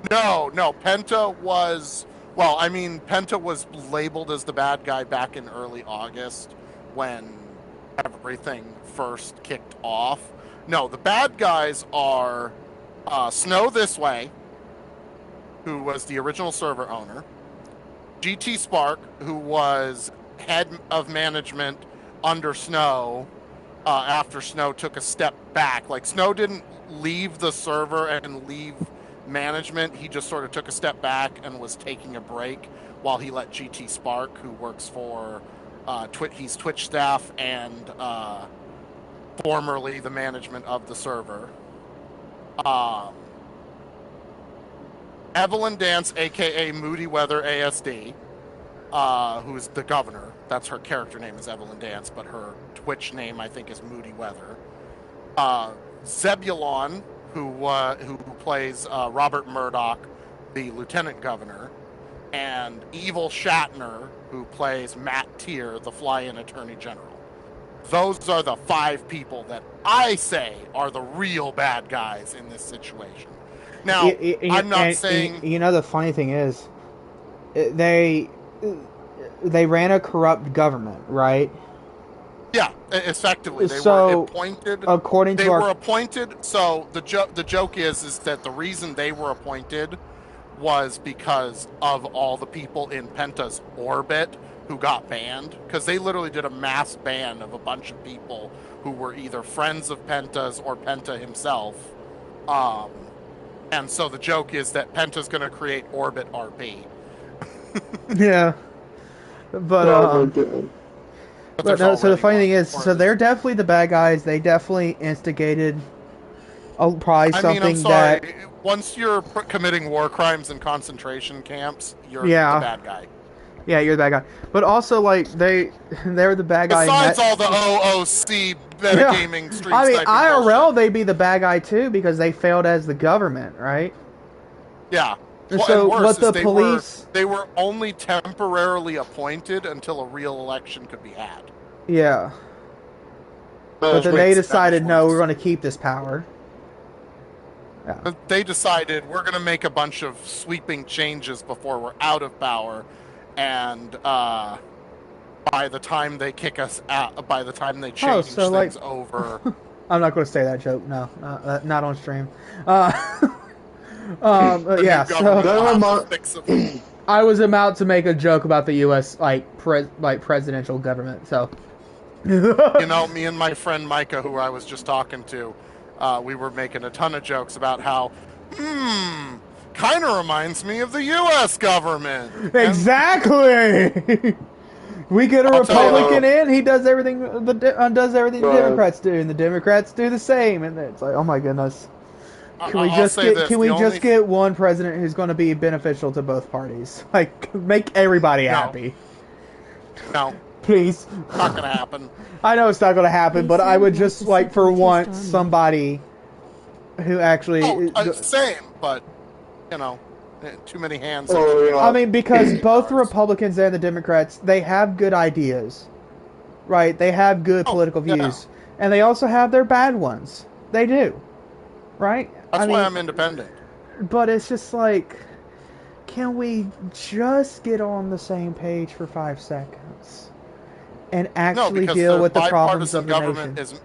No, Penta was... Well, I mean, Penta was labeled as the bad guy back in early August when everything first kicked off. No, the bad guys are Snow This Way, who was the original server owner, GT Spark, who was head of management under Snow after Snow took a step back. Like, Snow didn't leave the server and leave management. He just sort of took a step back and was taking a break while he let GT Spark, who works for he's Twitch staff and formerly the management of the server. Evelyn Dance, aka Moody Weather ASD, who's the governor. That's her character name is Evelyn Dance, but her Twitch name I think is Moody Weather. Zebulon, who plays Robert Murdoch, the lieutenant governor, and Evil Shatner, who plays Matt Tier, the fly-in attorney general. Those are the 5 people that I say are the real bad guys in this situation. Now, I'm not saying... the funny thing is, they ran a corrupt government, right? Yeah, effectively. They were appointed. They were appointed. So the joke is that the reason they were appointed was because of all the people in Penta's orbit who got banned. Because they literally did a mass ban of a bunch of people who were either friends of Penta's or Penta himself. And so the joke is that Penta's going to create Orbit RP. Yeah. But But there's no, so the already funny one. thing is, so they're definitely the bad guys. They definitely instigated probably I mean, I'm something sorry. that, Once you're committing war crimes in concentration camps, you're yeah, the bad guy. yeah, you're the bad guy. But also, like, they're the bad guy in Besides that. all the OOC Yeah. metagaming stream I mean, sniping IRL, bullshit. they'd be the bad guy too because they failed as the government, right? Yeah. And Well, so and worse what the is police? they were only temporarily appointed until a real election could be had. Yeah. But then Which they that decided, was no, worse. we're going to keep this power. Yeah. But they decided we're going to make a bunch of sweeping changes before we're out of power, and by the time they kick us out, by the time they change so, things like- over, I'm not going to say that joke. No, not on stream. the Yeah. new government So will have to fix it. I was about to make a joke about the U.S. presidential government. So You know, me and my friend Micah, who I was just talking to, we were making a ton of jokes about how, kind of reminds me of the U.S. government. exactly. We get a I'll tell you, Republican in, he does everything undoes everything the Right. Democrats do, and the Democrats do the same, and it's like, oh my goodness. Can we I'll just say get this, can we the just only- get one president who's going to be beneficial to both parties? Like, make everybody happy, No, please. not going to happen. I know it's not going to happen, but I would just Like like the for separatist once army. somebody who actually. Same, but, you know, too many hands. Oh, yeah. I mean, because both the Republicans and the Democrats, they have good ideas, right? They have good political yeah. views, and they also have their bad ones. They do, right? That's I why mean, I'm independent. But it's just like, can we just get on the same page for 5 seconds and No, actually because deal with the problems bipartisan of the government nation? is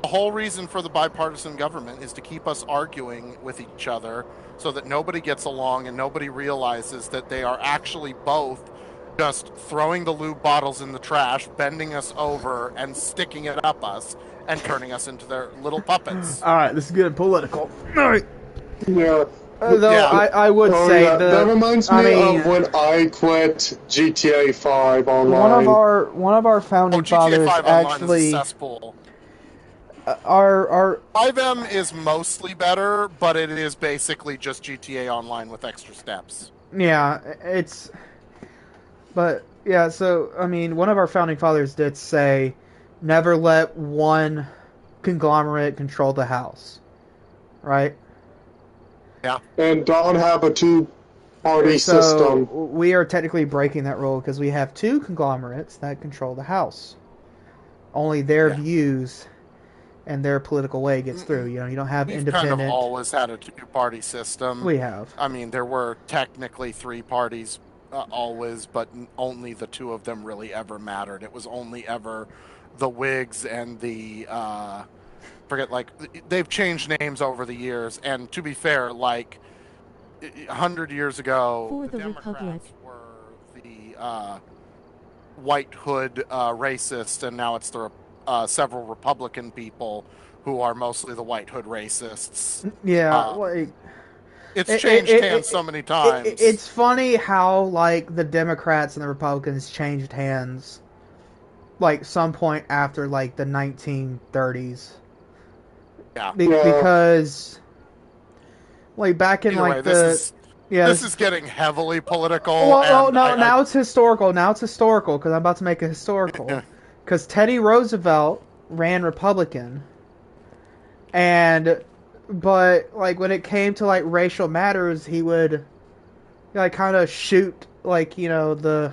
the whole reason for the bipartisan government is to keep us arguing with each other so that nobody gets along and nobody realizes that they are actually both just throwing the lube bottles in the trash, bending us over, and sticking it up us and turning us into their little puppets. All right, this is getting political. All right. Yeah. Though Yeah. I would Oh, say yeah. That reminds me I mean, of when I quit GTA 5 online. one of our founding GTA fathers 5 Online is actually a cesspool. our 5M is mostly better, but it is basically just GTA Online with extra steps. yeah, it's but yeah, so I mean, one of our founding fathers did say never let one conglomerate control the house. Right? Yeah. And don't have a two-party So system. we are technically breaking that rule because we have two conglomerates that control the house. Only their views and their political way gets through. You know, you don't have We've independent. kind of always had a two-party system. We have. I mean, there were technically three parties always, but only the two of them really ever mattered. It was only ever the Whigs and the they've changed names over the years. And to be fair, like 100 years ago, For the the Democrats Republic. were the white hood racist, and now it's the several Republican people who are mostly the white hood racists. Yeah, like It's changed hands so many times. It's funny how like the Democrats and the Republicans changed hands, like some point after like the 1930s. Yeah. Because like back in Anyway, like this the is getting heavily political. well, and no, now it's historical. Now it's historical because I'm about to make it historical. Because Teddy Roosevelt ran Republican, but like when it came to like racial matters, he would like kind of shoot like the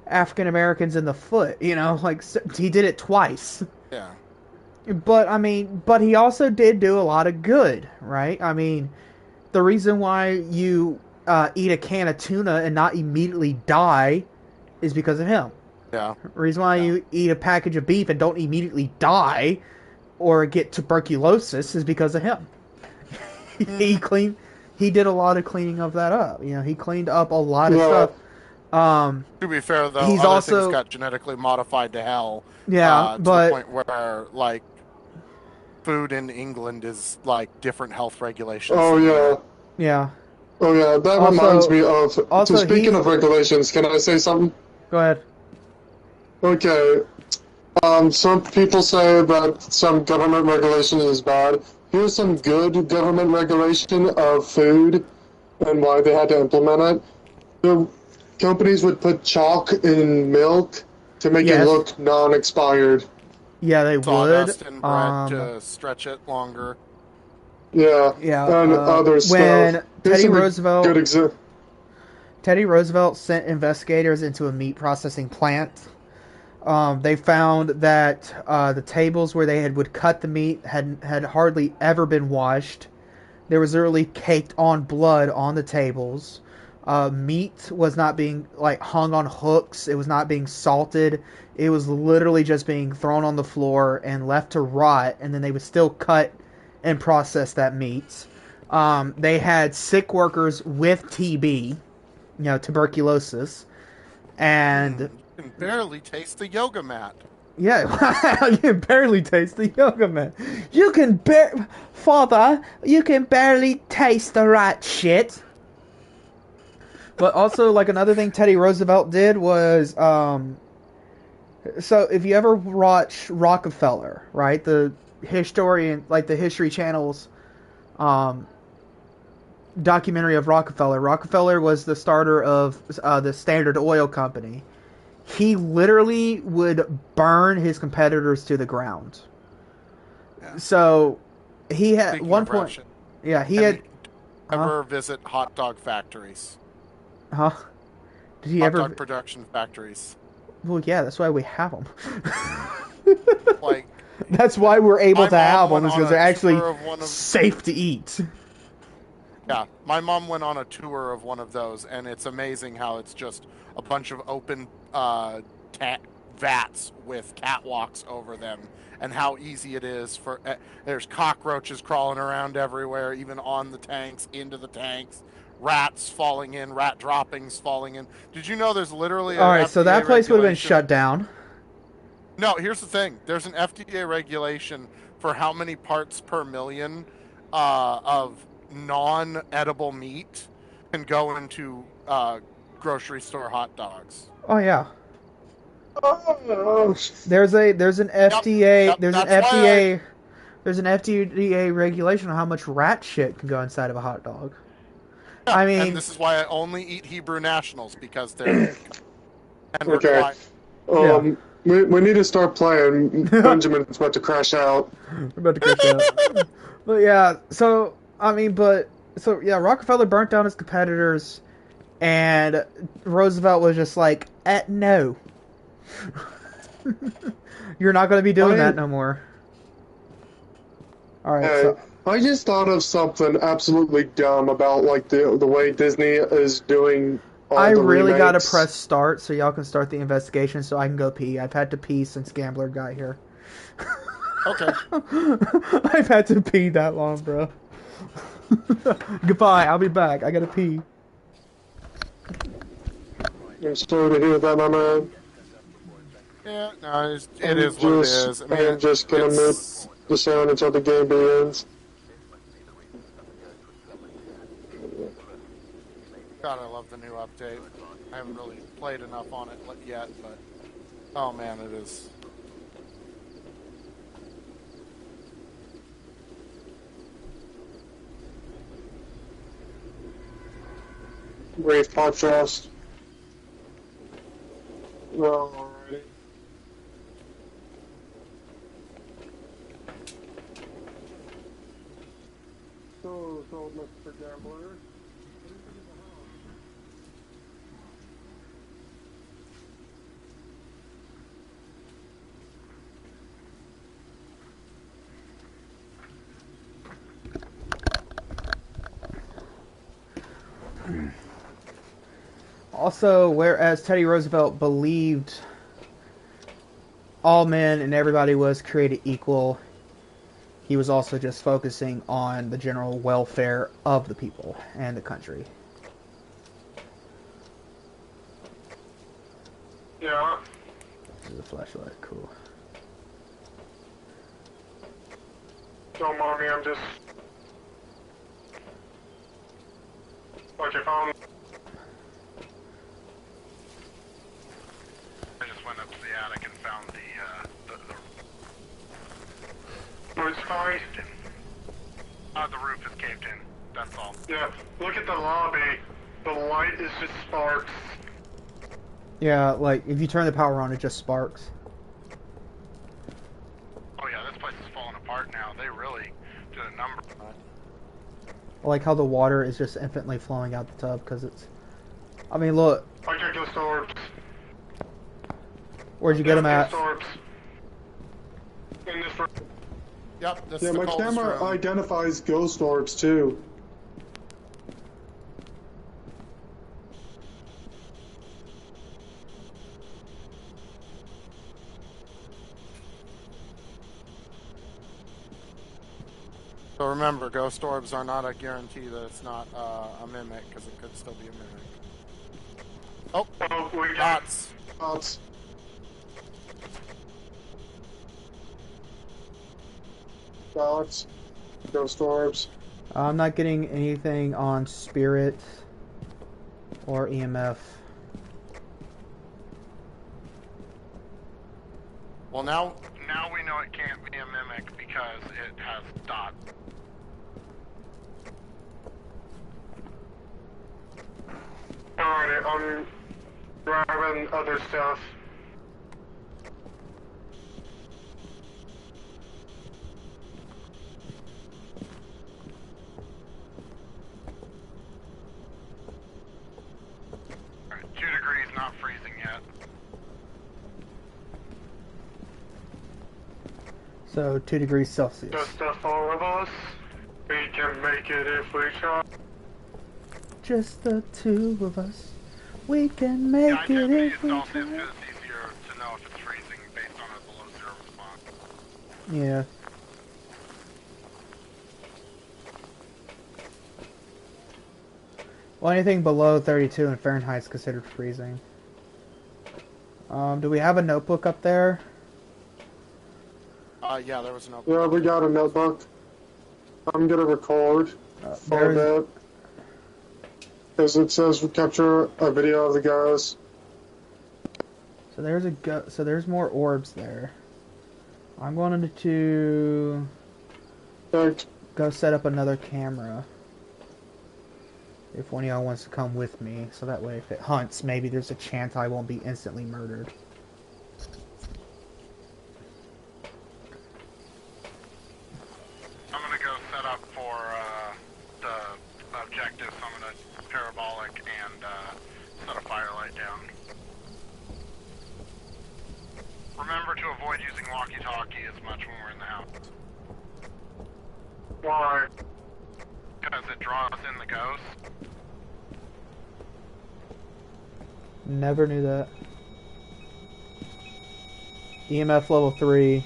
African Americans in the foot. Like he did it twice. Yeah. But I mean, but he also did do a lot of good, right? I mean, the reason why you eat a can of tuna and not immediately die is because of him. Yeah. The reason why you eat a package of beef and don't immediately die or get tuberculosis is because of him. He did a lot of cleaning of that up. He cleaned up a lot of stuff. To be fair, though, he's other also things got genetically modified to hell. Yeah, to but the point where like food in England is like different health regulations. Oh, yeah. yeah. Oh, yeah. That reminds me of... speaking of regulations, can I say something? Go ahead. Okay. Some people say that some government regulation is bad. Here's some good government regulation of food and why they had to implement it. The companies would put chalk in milk to make it Yes. look non-expired. Yeah, they would. Sawdust and bread to stretch it longer. Yeah, Yeah. and other stuff. When Here's Teddy some Roosevelt good example. Teddy Roosevelt sent investigators into a meat processing plant. They found that the tables where they would cut the meat had hardly ever been washed. There was literally caked on blood on the tables. Meat was not being like hung on hooks. It was not being salted. It was literally just being thrown on the floor and left to rot. And then they would still cut and process that meat. They had sick workers with TB, tuberculosis, and You can barely taste the yoga mat. yeah, you can barely taste the yoga man. Father, you can barely taste the right shit. But also, like, another thing Teddy Roosevelt did was, so if you ever watch Rockefeller, right, the historian, like the History Channel's, documentary of Rockefeller. Rockefeller was the starter of the Standard Oil Company. He literally would burn his competitors to the ground. Yeah. So he had Speaking one of point. Russian, Yeah, he have had. you ever visit hot dog factories? Huh? Did he Hot ever? dog production factories. Well, yeah, that's why we have them. Like, That's why we're able my to mom have them, went is on because a they're actually tour of one of safe to eat. Yeah, my mom went on a tour of one of those, and it's amazing how it's just a bunch of open vats with catwalks over them, and how easy it is for. There's cockroaches crawling around everywhere, even on the tanks, into the tanks. Rats falling in, rat droppings falling in. Did you know there's literally All a right, so FDA that place would have been regulation? shut down. No, here's the thing. There's an FDA regulation for how many parts per million of non-edible meat can go into grocery store hot dogs. Oh yeah. Oh, There's an FDA Yep. That's why there's an FDA regulation on how much rat shit can go inside of a hot dog. I and mean, this is why I only eat Hebrew Nationals, because they're and okay. required. yeah. We need to start playing. Benjamin's about to crash out. We're about to crash out. But yeah, so I mean, so yeah, Rockefeller burnt down his competitors, and Roosevelt was just like, no, you're not going to be doing that no more. All right, Hey, so I just thought of something absolutely dumb about like the way Disney is doing all I the really got to remakes. press start so y'all can start the investigation so I can go pee. I've had to pee since Gambler got here. Okay. I've had to pee that long, bro. Goodbye. I'll be back. I gotta pee. I'm sorry to hear that, my man. Yeah, no, it is what it is. I mean, I'm just gonna mute it's the sound until the game begins. God, I love the new update. I haven't really played enough on it yet, but oh man, it is. Brave podcast. Well, alrighty. So, Mr. Gambler. Also, whereas Teddy Roosevelt believed all men and everybody was created equal, he was also just focusing on the general welfare of the people and the country. Yeah. This is a flashlight, cool. Don't mind me, I'm just... Okay, found... I just went up to the attic. found the It's fine. the roof is caved in. That's all. Yeah, look at the lobby. The light is just sparks. Yeah, like, if you turn the power on, it just sparks. Oh yeah, this place is falling apart now. They really did a number. I like how the water is just infinitely flowing out the tub, because it's... I mean, look. I got ghost orbs. Where'd you get them at? Ghost orbs. In this room. Yep, this Yeah, is the my coldest camera room. identifies ghost orbs too. So remember, ghost orbs are not a guarantee that it's not a mimic, because it could still be a mimic. Oh, Oh, we got dots. Dots. Dots. Ghost orbs. I'm not getting anything on spirit or EMF. Well, now we know it can't be a mimic because it has dots. Alright, I'm grabbing other stuff. Alright, 2 degrees, not freezing yet. So, 2 degrees Celsius. Just the four of us. We can make it if we try. Just the two of us. We can Yeah, make I it tend to use if we Celsius try. because it's easier to know if it's freezing based on a below zero response. Yeah. Well, anything below 32 in Fahrenheit is considered freezing. Do we have a notebook up there? Yeah, there was no. Yeah, we got a notebook. I'm gonna record for a There's, bit. Because it says we capture a video of the ghost. so there's more orbs there. I'm going to Like, go set up another camera. If one of y'all wants to come with me, so that way if it hunts, maybe there's a chance I won't be instantly murdered. I'm gonna go set up for the objectives. I'm gonna parabolic and set a firelight down. Remember to avoid using walkie-talkie as much when we're in the house. Why? Because it draws in the ghost. Never knew that. EMF level 3.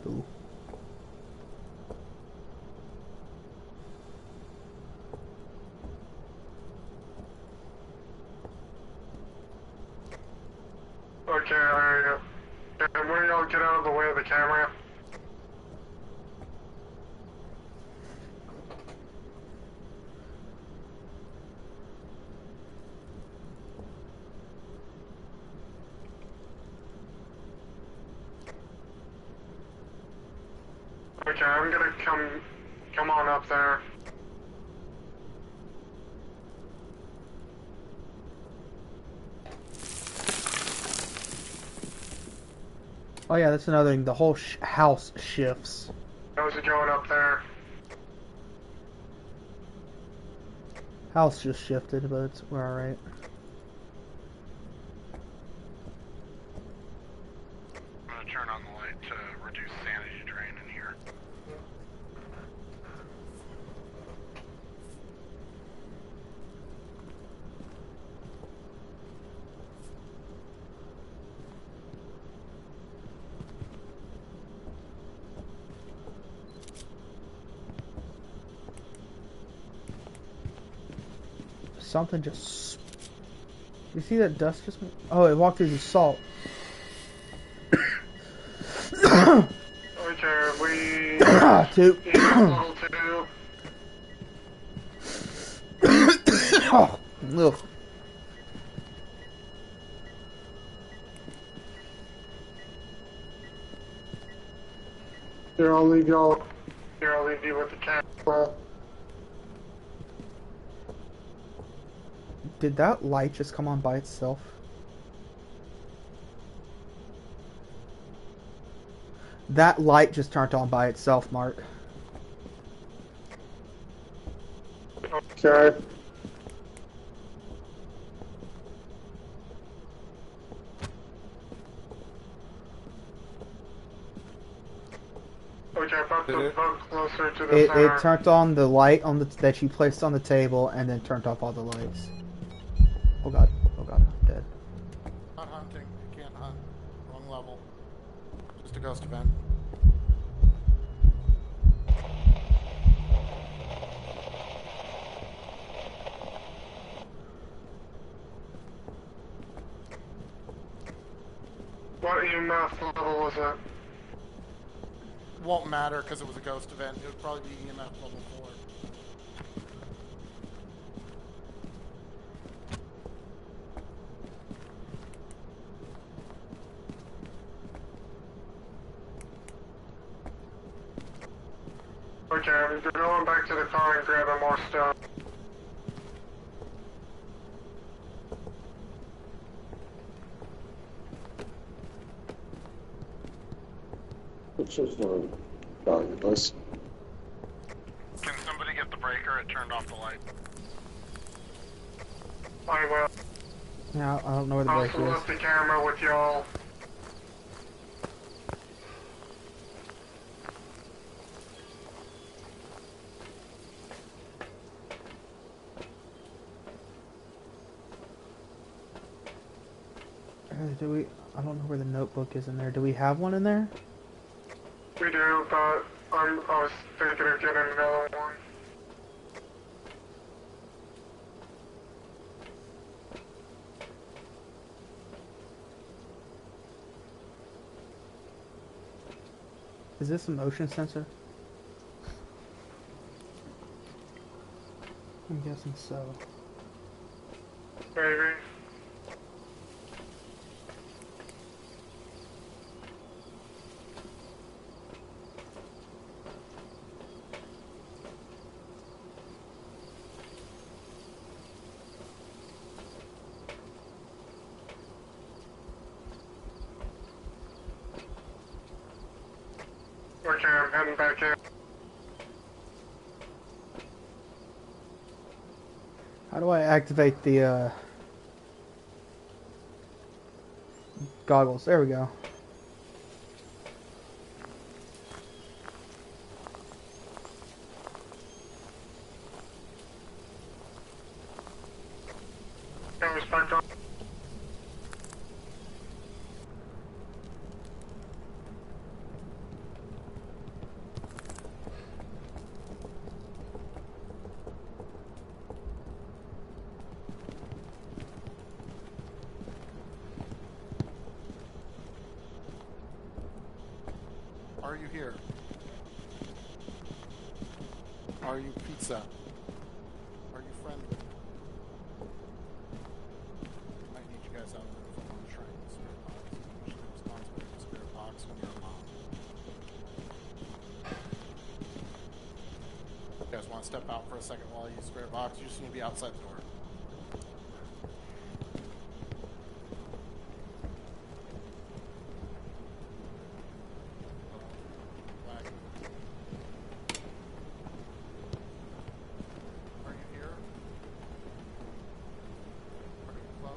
Ooh. Okay, and when y'all get out of the way of the camera? Okay, I'm gonna come on up there. Oh yeah, that's another thing. The whole house shifts. How's it going up there? House just shifted, but we're alright. I'm gonna turn on the light to reduce sanity drain in here. something just... You see that dust just... Oh, it walked through the salt. Okay, we... Two. level 2. Oh, ugh. Here, I'll leave y'all. Here, I'll leave you with the camera. Did that light just come on by itself? That light just turned on by itself, Mark. Okay. Okay, put the boat closer to the center. It turned on the light on the that you placed on the table, and then turned off all the lights. Oh god, I'm dead. Not hunting. You can't hunt. Wrong level. Just a ghost event. What EMF level was it? Won't matter because it was a ghost event. It would probably be EMF level 4. Okay, I'm going back to the car and grabbing more stuff. Which is valueless. Can somebody get the breaker? It turned off the light. I will. Yeah, I don't know where the I break also is. left the camera with y'all. Do we? I don't know where the notebook is in there. Do we have one in there? We do, but I was thinking of getting another one. Is this a motion sensor? I'm guessing so. Maybe. Okay, I'm heading back in. How do I activate the goggles? There we go. Cameras back on. Are you here? Are you pizza? Are you friendly? Might need you guys out there if I want to try and spirit box. I'm usually responsible for the spirit box when you're alone. You guys want to step out for a second while I use spirit box? You just need to be outside the door. Are you here? Are you close?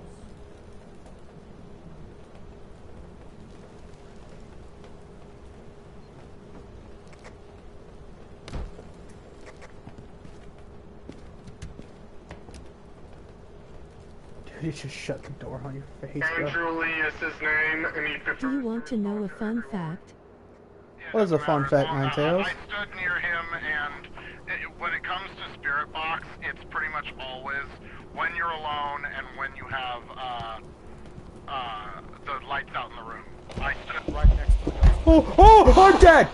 Dude, you just shut the door on your face, bro. Andrew Lee is his name, and he Do you want to know a fun fact? What is a fun fact, Nine Tails? I stood near him, and when it comes to Spirit Box, it's pretty much always when you're alone and when you have the lights out in the room. I stood right next to the ghost. Oh, I'm dead!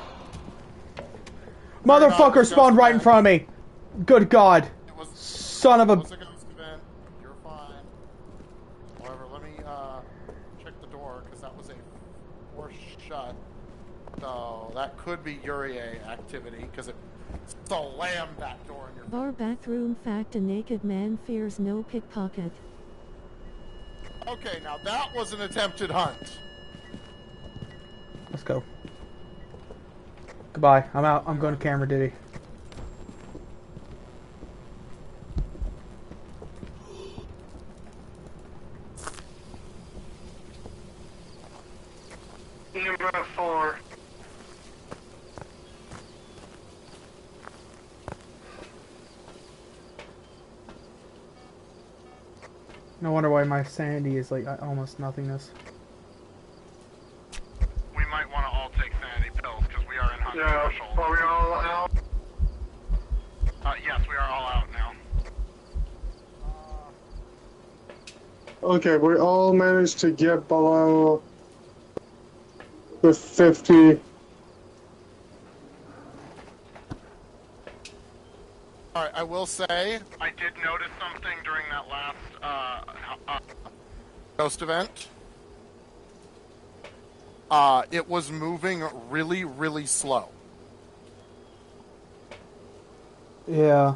Motherfucker spawned right in front of me. Good God. Son of a... It was a ghost event. You're fine. However, let me check the door, because that was a forced shut. So that could be Yurie activity, because it slammed that door in your face. Bar bathroom fact: a naked man fears no pickpocket. Okay, now that was an attempted hunt. Let's go. Goodbye. I'm out. I'm going to camera duty. EMF 4. No wonder why my sanity is like almost nothingness. We might want to all take sanity pills, because we are in hunt Yeah, threshold. are we all out? Yes, we are all out now. Okay, we all managed to get below the 50. Alright, I will say, I did notice something during that last ghost event. It was moving really, really slow. Yeah.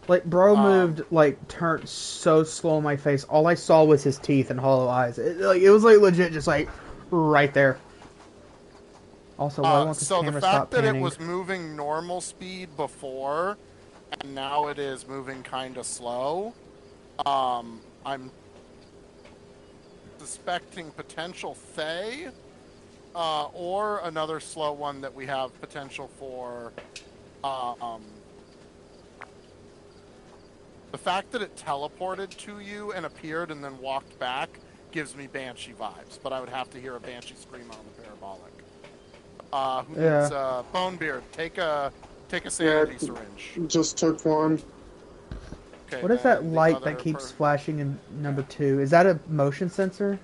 Like, bro moved, like, turned so slow in my face. All I saw was his teeth and hollow eyes. It was, like, legit just, like, right there. Also, why won't this so camera the fact stop that panning? it was moving normal speed before, and now it is moving kind of slow, I'm suspecting potential Fae, or another slow one that we have potential for, the fact that it teleported to you and appeared and then walked back gives me Banshee vibes, but I would have to hear a Banshee scream on the parabolic. Who needs Bonebeard? Take a sanity syringe. Just took one. Okay, What is then that the light other that keeps flashing in number 2? Is that a motion sensor?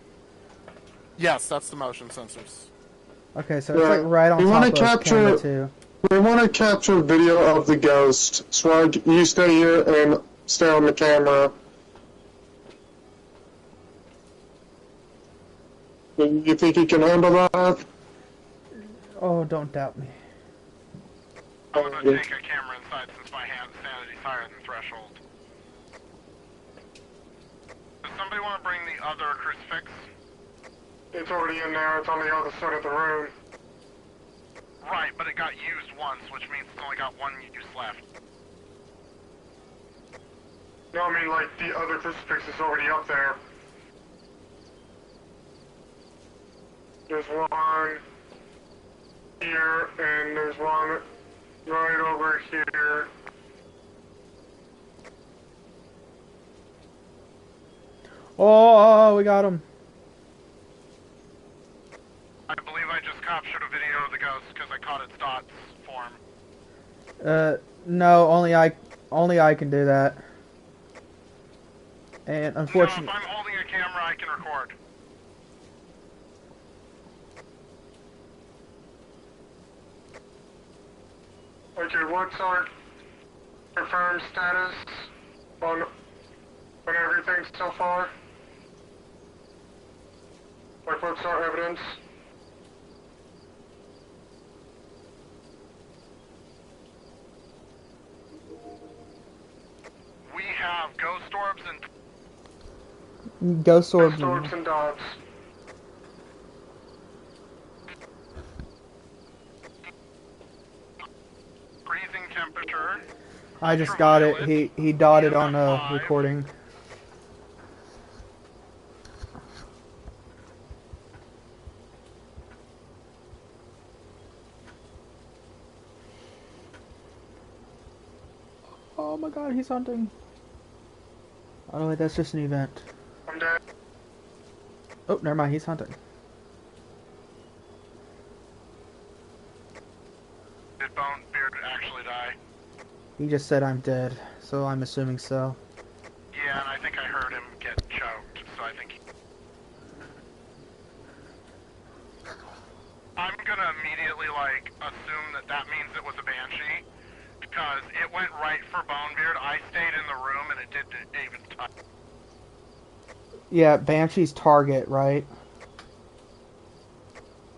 Yes, that's the motion sensors. Okay, so it's like right on top of camera 2. We want to capture video of the ghost. Swag, you stay here and stay on the camera. You think you can handle that? Oh, don't doubt me. I'm gonna take a camera inside since my sanity's higher than threshold. Does somebody want to bring the other crucifix? It's already in there, it's on the other side of the room. Right, but it got used once, which means it's only got one use left. No, I mean, like, the other crucifix is already up there. There's one here, and there's one right over here. Oh, we got him. I believe I just captured a video of the ghost because I caught its dots form. No, only I can do that. And No, unfortunately, if I'm holding a camera, I can record. Okay, what's our confirmed status on everything so far? Like, what's our evidence? We have ghost orbs and ghost orbs. Ghost orbs and dots. freezing temperature. I just got it. He dotted on the recording. Oh my god, he's hunting. Oh wait, that's just an event. I'm dead. Oh, never mind, he's hunting. Did Bonebeard actually die? He just said I'm dead, so I'm assuming so. Yeah, and I think I heard him get choked, so I think I'm gonna immediately, like, assume that that means it was a Banshee, because it went right for Bonebeard. I stayed in the room, and it didn't even touch. Yeah, Banshee's target, right?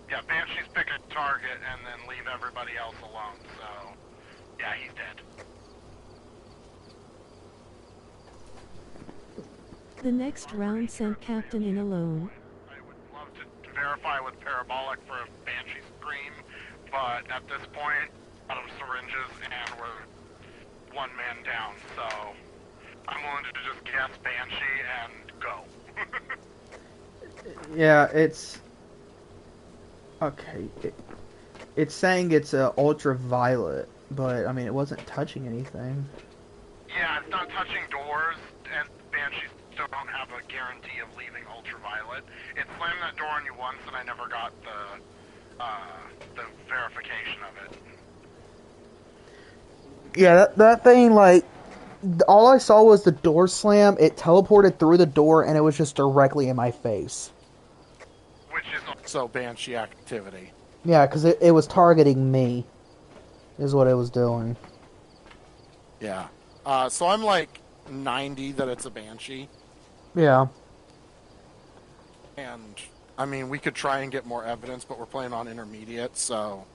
Yeah, Banshees pick a target and then leave everybody else alone, so... Yeah, he's dead. The next round sent Captain in alone. I would love to verify with Parabolic for a Banshee scream, but at this point, out of syringes, and we're one man down, so I'm willing to just guess Banshee and go. Yeah, it's... Okay, it's saying it's ultraviolet, but, I mean, it wasn't touching anything. Yeah, it's not touching doors, and Banshees don't have a guarantee of leaving ultraviolet. It slammed that door on you once, and I never got the verification of it. Yeah, that thing, like, all I saw was the door slam, it teleported through the door, and it was just directly in my face. Which is also Banshee activity. Yeah, because it was targeting me, is what it was doing. Yeah. So I'm like 90 that it's a Banshee. Yeah. And, I mean, we could try and get more evidence, but we're playing on intermediate, so...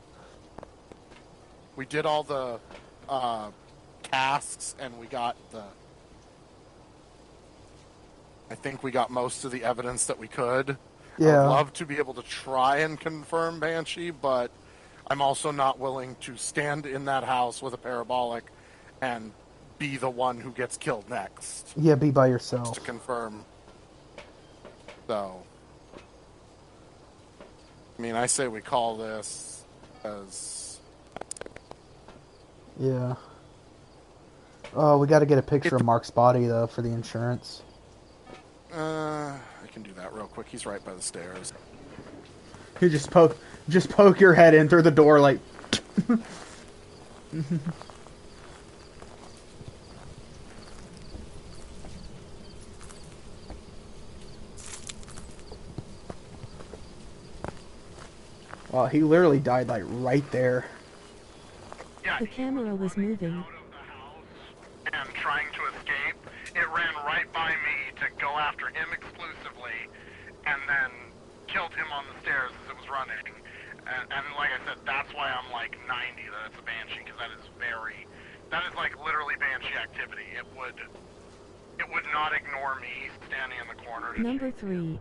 We did all the tasks, and we got the... I think we got most of the evidence that we could. Yeah. I would love to be able to try and confirm Banshee, but I'm also not willing to stand in that house with a parabolic and be the one who gets killed next. Yeah, be by yourself. To confirm. So, I mean, I say we call this as... Yeah. Oh, we got to get a picture of Mark's body, though, for the insurance. I can do that real quick. He's right by the stairs. You just poke your head in through the door, like... Well, he literally died, like, right there. Yeah, The camera was moving. out of the house and trying to escape. It ran right by me to go after him exclusively, and then killed him on the stairs as it was running. And like I said, that's why I'm like 90 that it's a Banshee, because that is like literally Banshee activity. It would not ignore me standing in the corner. Number 3.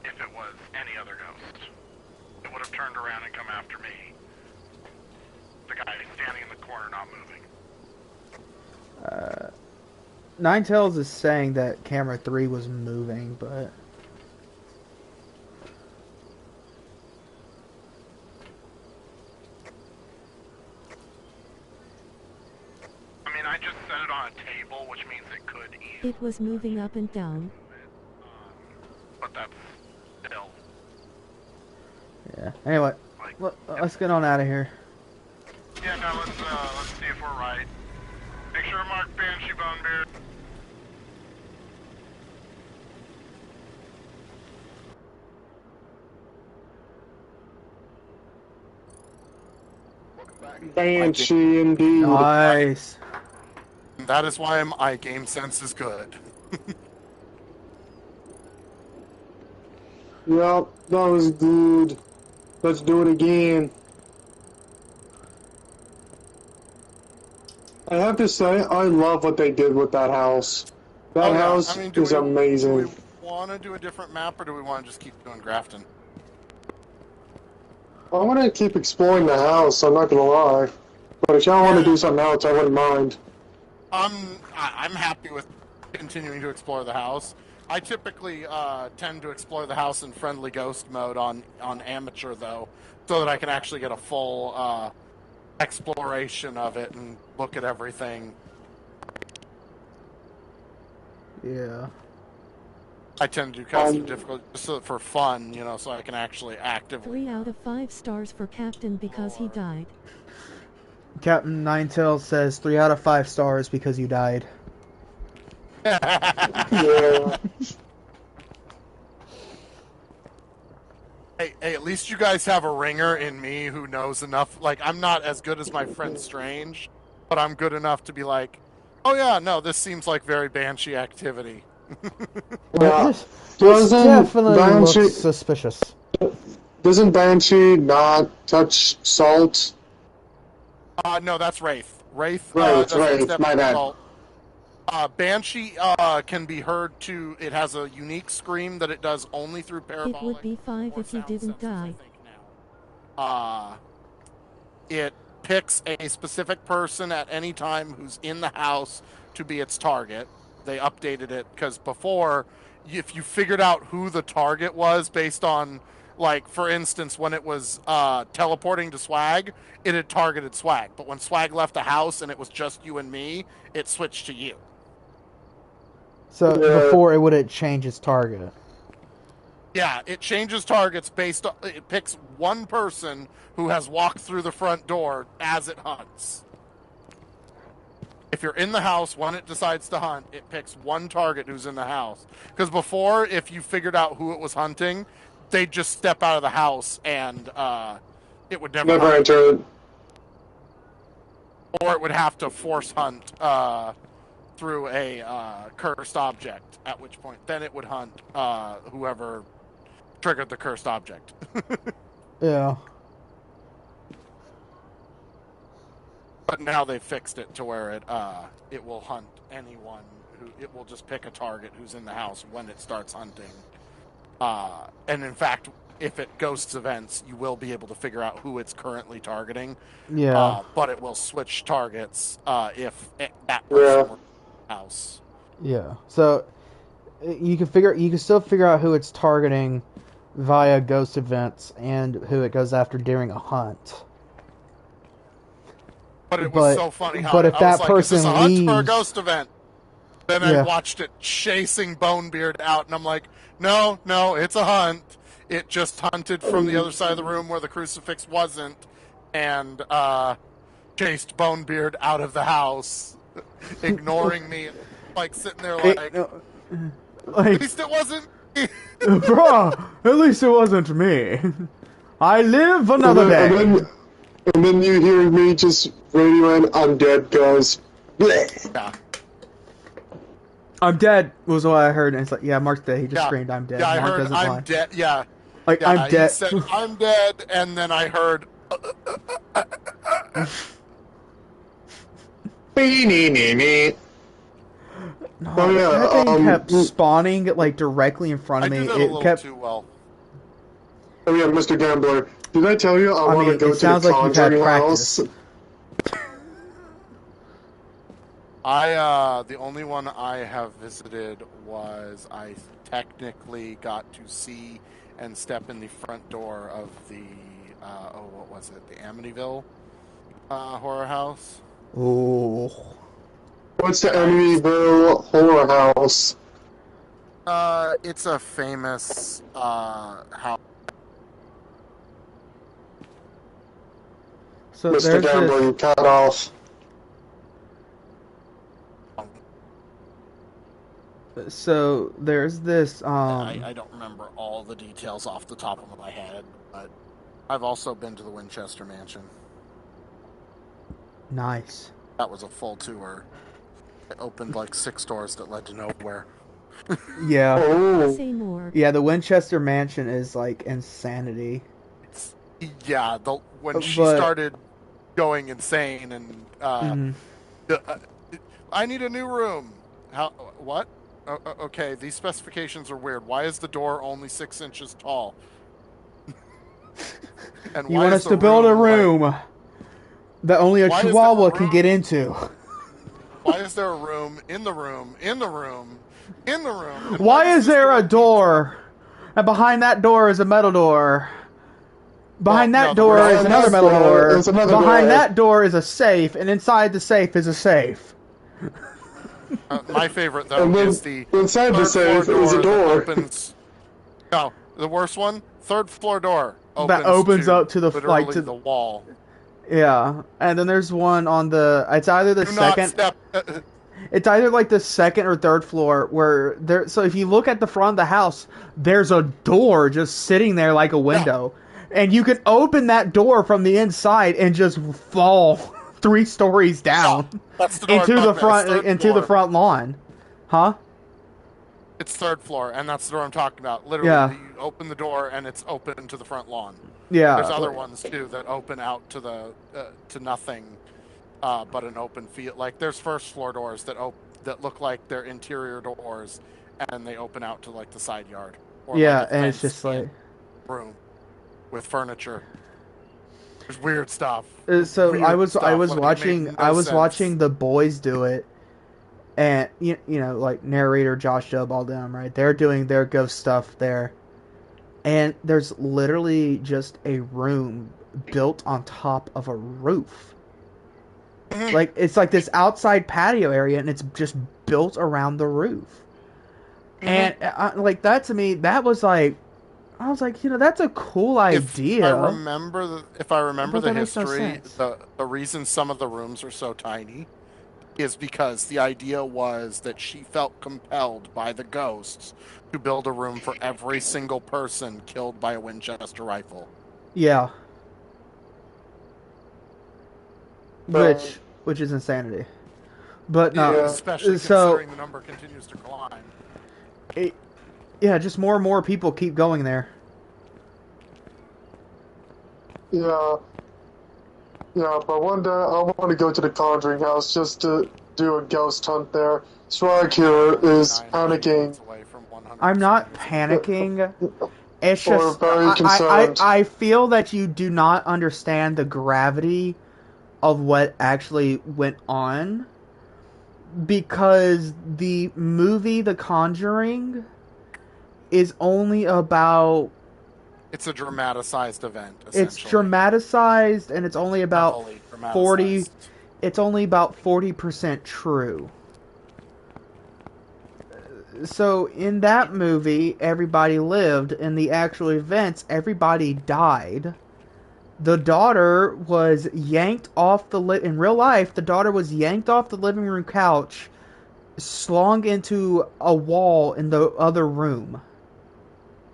If it was any other ghost, it would have turned around and come after me. The guy standing in the corner, not moving. Ninetales is saying that camera 3 was moving, but... I mean, I just set it on a table, which means it could easily... It was moving up and down. But that's still... Yeah. Anyway, let's get on out of here. Yeah, no, let's see if we're right. Make sure to mark Banshee Bonebeard. Banshee, indeed. Nice. That is why my game sense is good. Yep, that was good. Let's do it again. I have to say, I love what they did with that house. That house is amazing. Do we want to do a different map, or do we want to just keep doing Grafton? I want to keep exploring the house, I'm not gonna lie. But if y'all want to do something else, I wouldn't mind. I'm happy with continuing to explore the house. I typically tend to explore the house in friendly ghost mode on amateur, though, so that I can actually get a full exploration of it and look at everything. Yeah. I tend to do custom difficult just for fun, you know, so I can actually actively... 3 out of 5 stars for Captain because he died. Captain Ninetail says 3 out of 5 stars because you died. Yeah. Hey, at least you guys have a ringer in me who knows enough. Like, I'm not as good as my friend Strange, but I'm good enough to be like, oh yeah, no, this seems like very Banshee activity. Yeah. This Doesn't definitely Banshee- looks suspicious. Doesn't Banshee not touch salt? No, that's Wraith. Wraith, Wraith, doesn't Wraith, step my in bad. salt. Banshee can be heard to. It has a unique scream that it does only through parabolic. It would be 5 or if you sound didn't sensors, I die. think, now. It picks a specific person at any time who's in the house to be its target. They updated it because before, if you figured out who the target was based on, like, for instance, when it was teleporting to Swag, it had targeted Swag. But when Swag left the house and it was just you and me, it switched to you. So Yeah. before it wouldn't change its target. Yeah, it changes targets based on. It picks one person who has walked through the front door as it hunts. If you're in the house when it decides to hunt, it picks one target who's in the house. Because before, if you figured out who it was hunting, they'd just step out of the house and it would never Never hunt. enter it. Or it would have to force hunt through a cursed object, at which point then it would hunt whoever triggered the cursed object. Yeah. But now they've fixed it to where it will hunt anyone who it will just pick a target who's in the house when it starts hunting. And in fact, if it ghosts events, you will be able to figure out who it's currently targeting. Yeah. But it will switch targets if that person were in the house. Yeah. So you can still figure out who it's targeting via ghost events and who it goes after during a hunt. But it was so funny how but if I that was like, person is this a hunt leaves, or a ghost event? Then Yeah. I watched it chasing Bonebeard out, and I'm like, no, it's a hunt. It just hunted from the other side of the room where the crucifix wasn't, and chased Bonebeard out of the house, ignoring me, like sitting there like, at like, least it wasn't me. bruh, at least it wasn't me. I live another day. And then you hear me just radioing, I'm dead, guys. Blech. Yeah. I'm dead was what I heard, and it's like, yeah, Mark's dead. He just Yeah. screamed, I'm dead. Yeah, I Mark heard doesn't I'm lie. dead. Yeah. Like, Yeah, I'm dead. He said, I'm dead, and then I heard, No, Oh, yeah, that thing kept spawning like directly in front I of me. did that a It little kept. too well. Oh yeah, Mr. Gambler. Did I tell you I want to mean, go it to sounds the like you've had Conjuring practice. house? The only one I have visited was I technically got to see and step in the front door of the, what was it? The Amityville horror house. Oh. What's the Amityville horror house? It's a famous house. So Mr. there's Gambler, you cut off. this. So there's this. I don't remember all the details off the top of my head, but I've also been to the Winchester Mansion. Nice. That was a full tour. It opened like 6 doors that led to nowhere. Yeah. Oh. Say more. Yeah, the Winchester Mansion is like insanity. Yeah, when she But- started going insane and I need a new room. How? What? Okay, these specifications are weird. Why is the door only 6 inches tall? And You why want is us the to build a like- room that only a Why is there a chihuahua can room? get into? Why is there a room in the room in the room in the room? And Why does is this there a door? And behind that door is a metal door. Behind Well, that no, door behind is another that metal door door. is another Behind door. that door is a safe, and inside the safe is a safe. My favorite though And then is the inside the third safe floor is a that door. opens. No, the worst one. Thopens That opens to up to the literally like to the wall. Yeah, and then there's one on the. It's either the Do not second. step. It's either like the second or third floor where there. So if you look at the front of the house, there's a door just sitting there like a window, and you can open that door from the inside and just fall 3 stories down That's the door I'm talking about. It's third into the floor. front lawn, huh? It's third floor, and that's the door I'm talking about. Literally, Yeah. you open the door and it's open to the front lawn. Yeah. There's other ones too that open out to the to nothing, but an open field. Like there's first floor doors that look like they're interior doors, and they open out to like the side yard. Or Yeah, like a and it's just fenced-in like. room with furniture. There's weird stuff. So Weird I was stuff, like, it watching made no sense. watching the boys do it, and you know like narrator Josh Job, all them, right? They're doing their ghost stuff there, and there's literally just a room built on top of a roof. Like it's like this outside patio area, and it's just built around the roof. And like that to me, that was like, I was like, you know, that's a cool idea. If I remember But the that makes no history, sense. the reason some of the rooms are so tiny is because the idea was that she felt compelled by the ghosts to build a room for every single person killed by a Winchester rifle. Yeah. But- Which is insanity. But no, Yeah. Especially so considering the number continues to climb. yeah, just more and more people keep going there. Yeah. Yeah, but one day I want to go to the Conjuring house just to do a ghost hunt there. Swag here is 9 panicking. miles away from 100%. I'm not panicking. It's Or just very concerned. I feel that you do not understand the gravity of what actually went on, because the movie The Conjuring is only about. It's a dramatized event. It's Essentially. dramatized, and it's only about Heavily dramatized. 40. It's only about 40% true. So in that movie, everybody lived. In the actual events, everybody died. The daughter was yanked off in real life, the daughter was yanked off the living room couch, slung into a wall in the other room,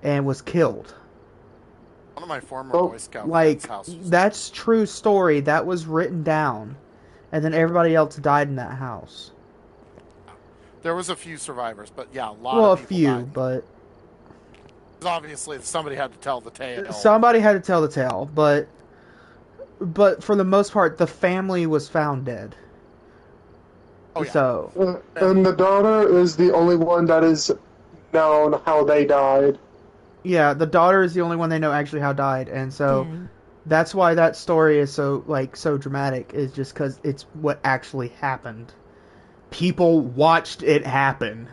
and was killed. One of my former Oh, Boy Scout Like, friends' houses. that's true story. That was written down. And then everybody else died in that house. There was a few survivors, but yeah, a lot Well, a of people few, died. but Obviously, somebody had to tell the tale. somebody had to tell the tale. But for the most part, the family was found dead. Oh, yeah. So And the daughter is the only one that is known how they died. yeah, the daughter is the only one they know actually how died, and so Dang. that's why that story is so dramatic. Is just because it's what actually happened. People watched it happen.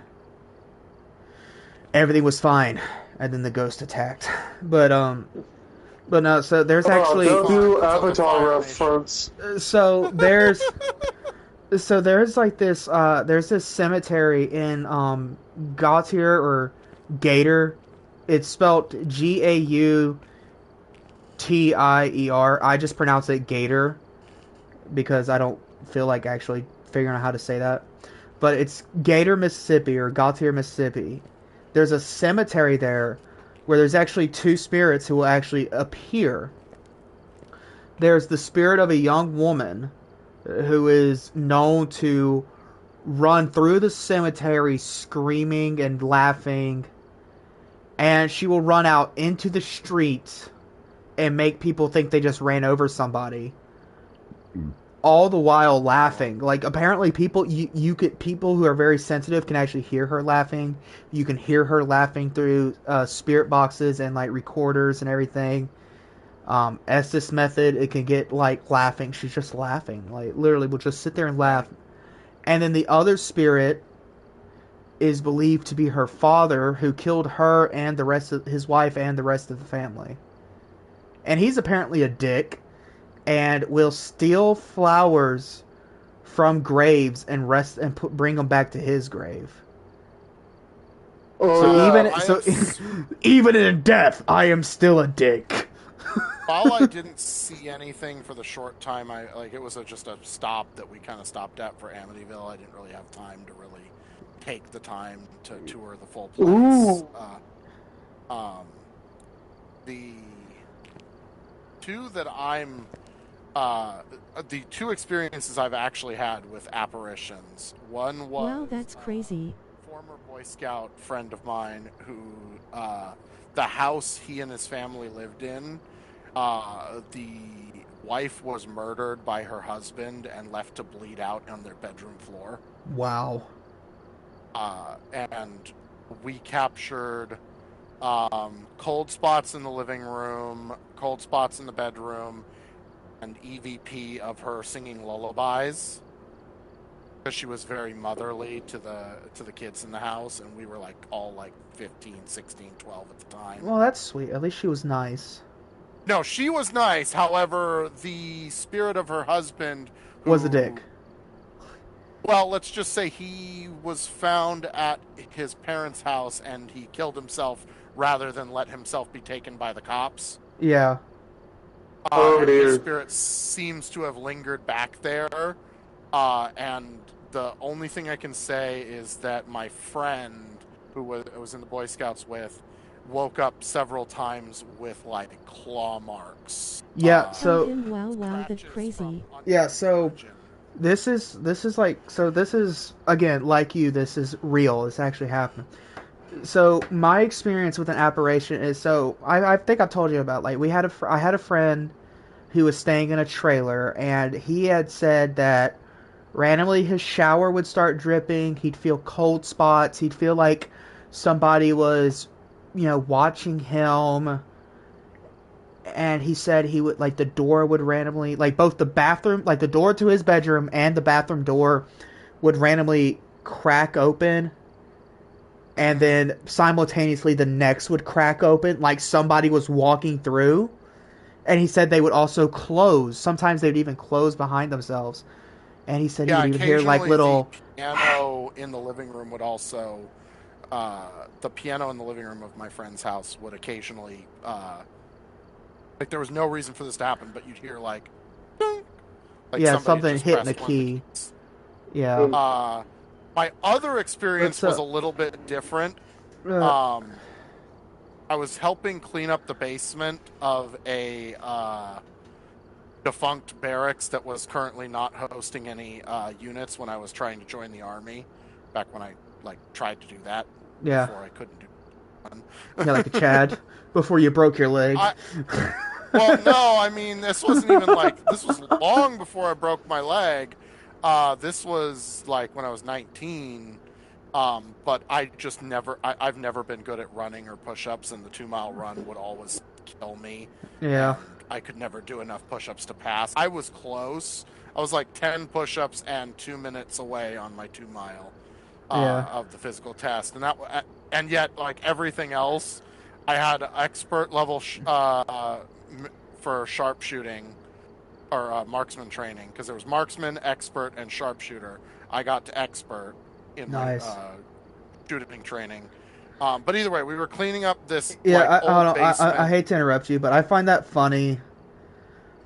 Everything was fine, and then the ghost attacked. But no. So there's actually Don't do Fine. Avatar Fire reference. so there's like this there's this cemetery in Gautier or Gator. It's spelled Gautier. I just pronounce it Gator because I don't feel like actually figuring out how to say that. But it's Gator, Mississippi, or Gautier, Mississippi. There's a cemetery there where there's actually two spirits who will actually appear. There's the spirit of a young woman who is known to run through the cemetery screaming and laughing, and she will run out into the street and make people think they just ran over somebody, all the while laughing. Like, apparently people people who are very sensitive can actually hear her laughing. You can hear her laughing through spirit boxes and like recorders and everything. Estes method, it can get like laughing. She's just laughing, like literally will just sit there and laugh. And then the other spirit is believed to be her father, who killed her and the rest of his wife and the rest of the family. And he's apparently a dick and will steal flowers from graves and bring them back to his grave. Oh, So yeah. even in death, I am still a dick. While I didn't see anything for the short time, it was just a stop that we kind of stopped at for Amityville. I didn't really have time to really take the time to tour the full place. Ooh. The two that the two experiences I've actually had with apparitions. One was Wow, that's crazy. Former Boy Scout friend of mine who the house he and his family lived in, the wife was murdered by her husband and left to bleed out on their bedroom floor. Wow. And we captured cold spots in the living room, cold spots in the bedroom, and EVP of her singing lullabies, because she was very motherly to the kids in the house, and we were all 15, 16, 12 at the time. Well, that's sweet. At least she was nice. No, she was nice. However, the spirit of her husband Was a dick. Well, let's just say he was found at his parents' house and he killed himself rather than let himself be taken by the cops. Yeah. Oh, dear. His spirit seems to have lingered back there. And the only thing I can say is that my friend, who was in the Boy Scouts with, woke up several times with claw marks. Yeah, Tell so him, wow, that's crazy. yeah, so this is again, like you, this is real. This actually happened. So my experience with an apparition is, so I think I've told you about, I had a friend who was staying in a trailer, and he had said that randomly his shower would start dripping, he'd feel cold spots, he'd feel like somebody was, watching him, and he said he would, the door would randomly, both the bathroom, the door to his bedroom and the bathroom door would randomly crack open, and then simultaneously the next would crack open, like somebody was walking through. And he said they would also close. Sometimes they'd even close behind themselves. And he said he would even hear little... The piano in the living room would also... the piano in the living room of my friend's house would occasionally... there was no reason for this to happen, but you'd hear something hitting a key. Yeah. My other experience was a little bit different. I was helping clean up the basement of a defunct barracks that was currently not hosting any units when I was trying to join the army, back when I tried to do that. Yeah. Before I couldn't do one. Yeah, like a Chad before you broke your leg. Well, no, I mean, this wasn't even this was long before I broke my leg. This was when I was 19. But I've never been good at running or push-ups, and the 2-mile run would always kill me. Yeah. I could never do enough push-ups to pass. I was close. I was 10 push-ups and 2 minutes away on my 2-mile of the physical test. And yet, everything else, I had expert level for sharpshooting or marksman training, because there was marksman, expert, and sharpshooter. I got to expert in my shooting training. But either way, we were cleaning up this old basement. I hate to interrupt you, but I find that funny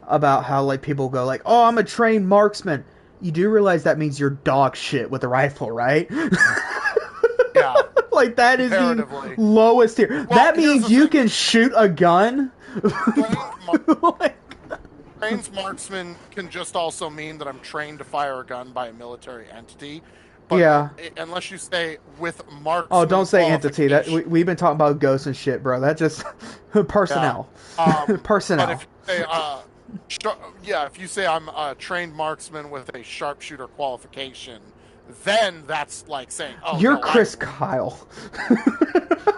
about how people go oh, I'm a trained marksman. You do realize that means you're dog shit with a rifle, right? Yeah. That is the lowest tier. Well, that means you can shoot a gun? Trained marksman can just also mean that I'm trained to fire a gun by a military entity. But yeah. Unless you say with marksman. Oh, don't say entity. That we've been talking about ghosts and shit, bro. That's just personnel. Yeah. Personnel. But if you say I'm a trained marksman with a sharpshooter qualification, then that's saying, oh, you're Chris Kyle.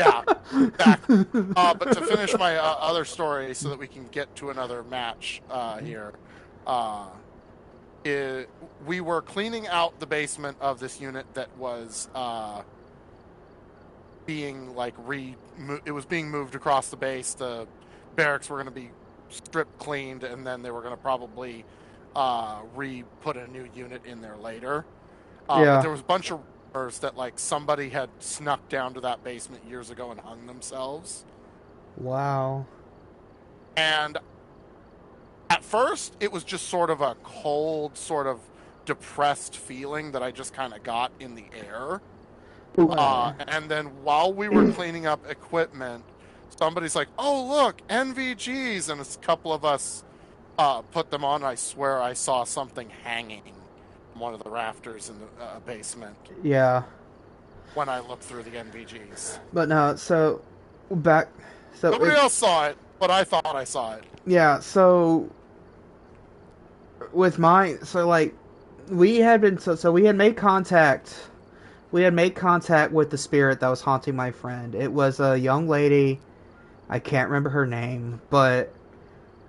Yeah, exactly. But to finish my other story, so that we can get to another match here, we were cleaning out the basement of this unit that was being it was being moved across the base. The barracks were going to be strip cleaned, and then they were going to probably put a new unit in there later. But there was a bunch of rumors that somebody had snuck down to that basement years ago and hung themselves. Wow. And at first, it was just sort of a cold, sort of depressed feeling that I just kind of got in the air. And then while we were cleaning up equipment, somebody's like, "Oh, look, NVGs," and a couple of us put them on. I swear I saw something hanging from one of the rafters in the basement Yeah. when I looked through the NVGs. But no, so back. So Nobody else saw it, but I thought I saw it. Yeah. So with mine, so like we had been so we had made contact. We had made contact with the spirit that was haunting my friend. It was a young lady. I can't remember her name, but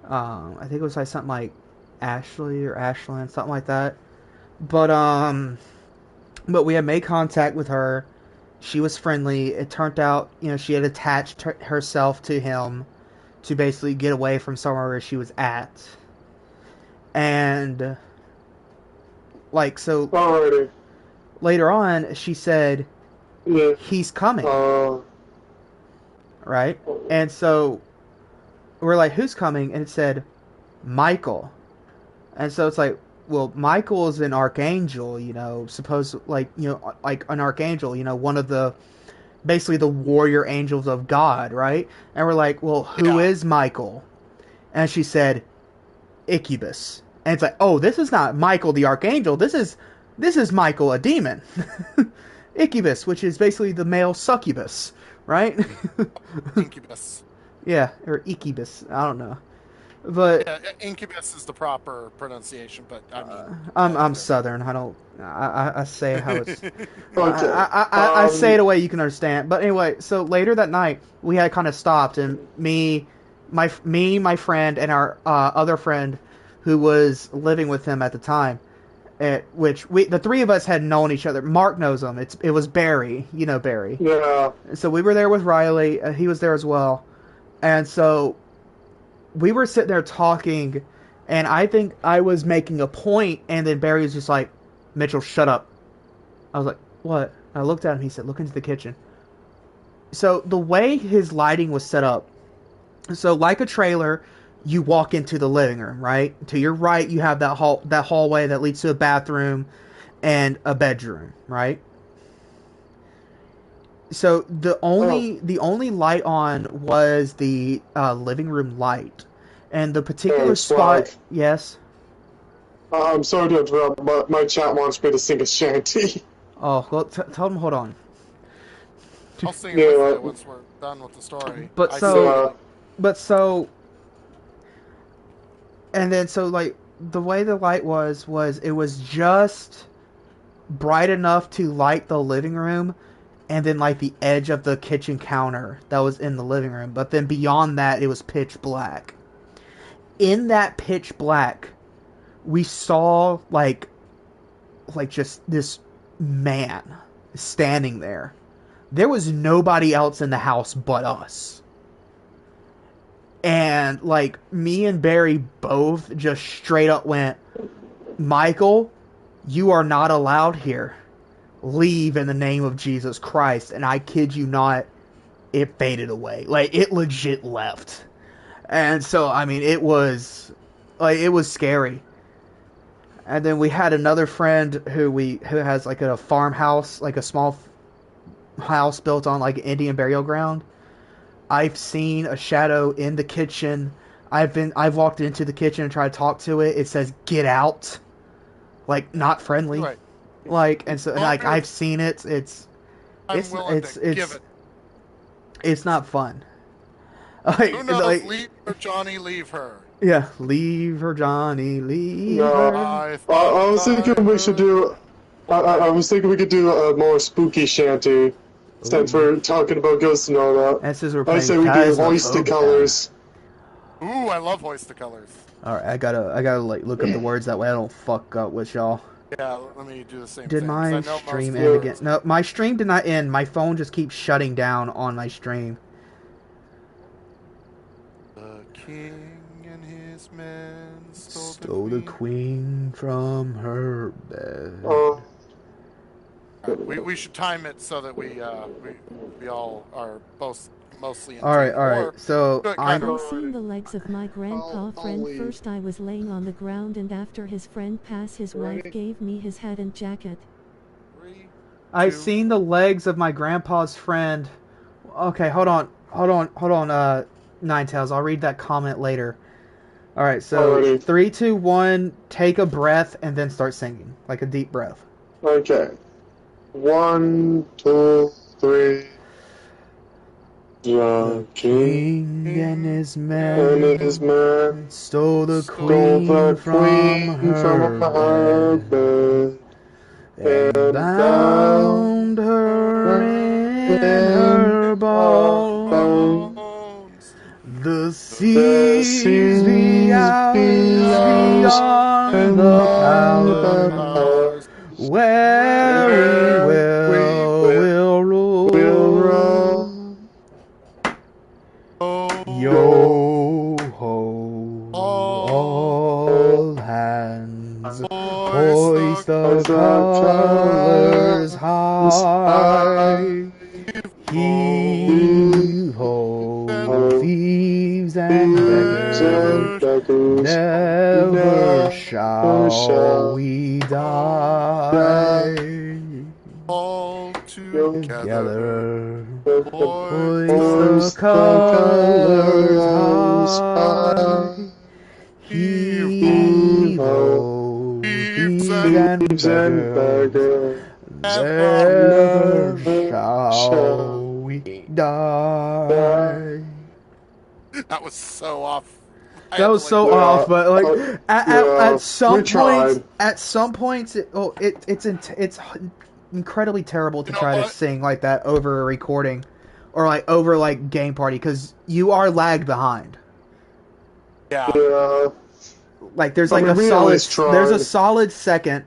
I think it was like something like Ashley or Ashlyn, something like that. But we had made contact with her. She was friendly. It turned out, she had attached herself to him to basically get away from somewhere where she was at. And so Alrighty. later on, she said, Yeah. he's coming. Right? And so we're like, who's coming? And it said, Michael. And so it's like, well, Michael is an archangel, like an archangel, one of the, basically the warrior angels of God, right? And we're like, well, who is Michael? And she said, Incubus. And it's like, oh, this is not Michael the archangel. This is Michael a demon. Incubus, which is basically the male succubus, right? Incubus. Yeah, or Incubus. I don't know. But yeah, incubus is the proper pronunciation, but I mean, I'm Southern. I say how it's. Okay. I say it a way you can understand. But anyway, so later that night we had kind of stopped, and my friend, and our other friend, who was living with him at the time, which the three of us had known each other. Mark knows him. It was Barry. You know Barry. Yeah. So we were there with Riley. He was there as well, and so we were sitting there talking, and I think I was making a point, and then Barry was just like, Mitchell, shut up. I was like, what? I looked at him, he said, look into the kitchen. So the way his lighting was set up, so like a trailer, you walk into the living room, right? To your right, you have that hallway that leads to a bathroom and a bedroom, right? So the only light on was the living room light, and the particular spot. Flag. Yes. I'm sorry to interrupt, but my chat wants me to sing a shanty. Oh well, tell them. Hold on. I'll sing it with you once we're done with the story. And then like the way the light was it was just bright enough to light the living room, and then like the edge of the kitchen counter that was in the living room. But then beyond that, it was pitch black. In that pitch black, we saw like just this man standing there. There was nobody else in the house but us. And like me and Barry both just straight up went, Michael, you are not allowed here. Leave in the name of Jesus Christ. And I kid you not, it faded away. Like, it legit left. And so, I mean, it was scary. And then we had another friend who has like a farmhouse, like a small house built on like an Indian burial ground. I've seen a shadow in the kitchen. I've walked into the kitchen and tried to talk to it. It says, get out. Like, not friendly. Right. Like, and so, like, I've seen it. It's not fun. Like, who knows? Leave her, Johnny. Leave her. Yeah, leave her, Johnny. Leave No, her. I was thinking we should do. I was thinking we could do a more spooky shanty, since we're talking about ghosts and all that. And since we're I playing say we do Hoist the Phasmaphobia. Colors. Ooh, I love Hoist the Colors. All right, I gotta like look up the words that way I don't fuck up with y'all. Yeah, let me do the same Did thing. my 'cause I know stream most end of again? No, my stream did not end. My phone just keeps shutting down on my stream. The king and his men Stole the queen from her bed. We should time it so that we all are both mostly in All right, team all war. right. So So it I'm. kind I of- seen the legs of my grandpa I'll friend. leave. First I was laying on the ground, and after his friend passed, his wife Ready? gave me his hat and jacket. 3, I 2, seen the legs of my grandpa's friend. Okay, hold on. Ninetales. I'll read that comment later. All right, so Alrighty. 3, 2, 1. Take a breath and then start singing, like a deep breath. Okay. 1, 2, 3. The king King and his and men his men stole the stole queen the from queen her from her bed bed and and bound bound her in in her her bones. bones. The The seas seas beyond and the by the powers, powers where we where we will will rule. Oh, Yo ho, all hands, hoist the colors high. Heave ho, thieves and beggars, never shall we die. all together. Together, hoist Hoist the colors high. Heave ho, thieves and beggars, never shall we die. That was so off. I That had to, was like, so off, but like yeah, at some we tried. points, it's incredibly terrible to You know try to what? sing like that over a recording, or like over like game party, because you are lagged behind. Yeah. Yeah. Like there's I like mean, we at least there's a tried. solid second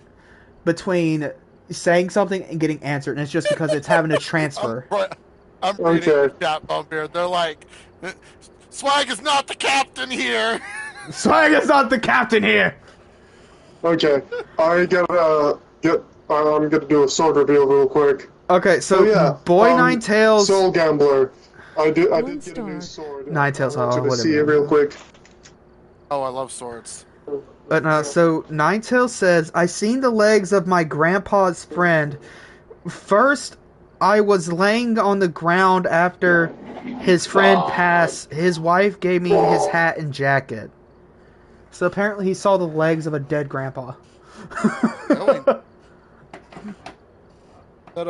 between saying something and getting answered, and it's just because it's having to transfer. I'm reading Okay. the chat bump here. They're like, Swag is not the captain here. Swag is not the captain here. Okay. I'm gonna do a sword reveal real quick. Okay, so yeah, boy Nine Tails. Soul Gambler. I did One get a star. new sword. Nine Tails, I want you to whatever. see it real quick. Oh, I love swords. But so Ninetail says, I seen the legs of my grandpa's friend. First, I was laying on the ground after his friend passed. His wife gave me his hat and jacket. So apparently he saw the legs of a dead grandpa. Really? But,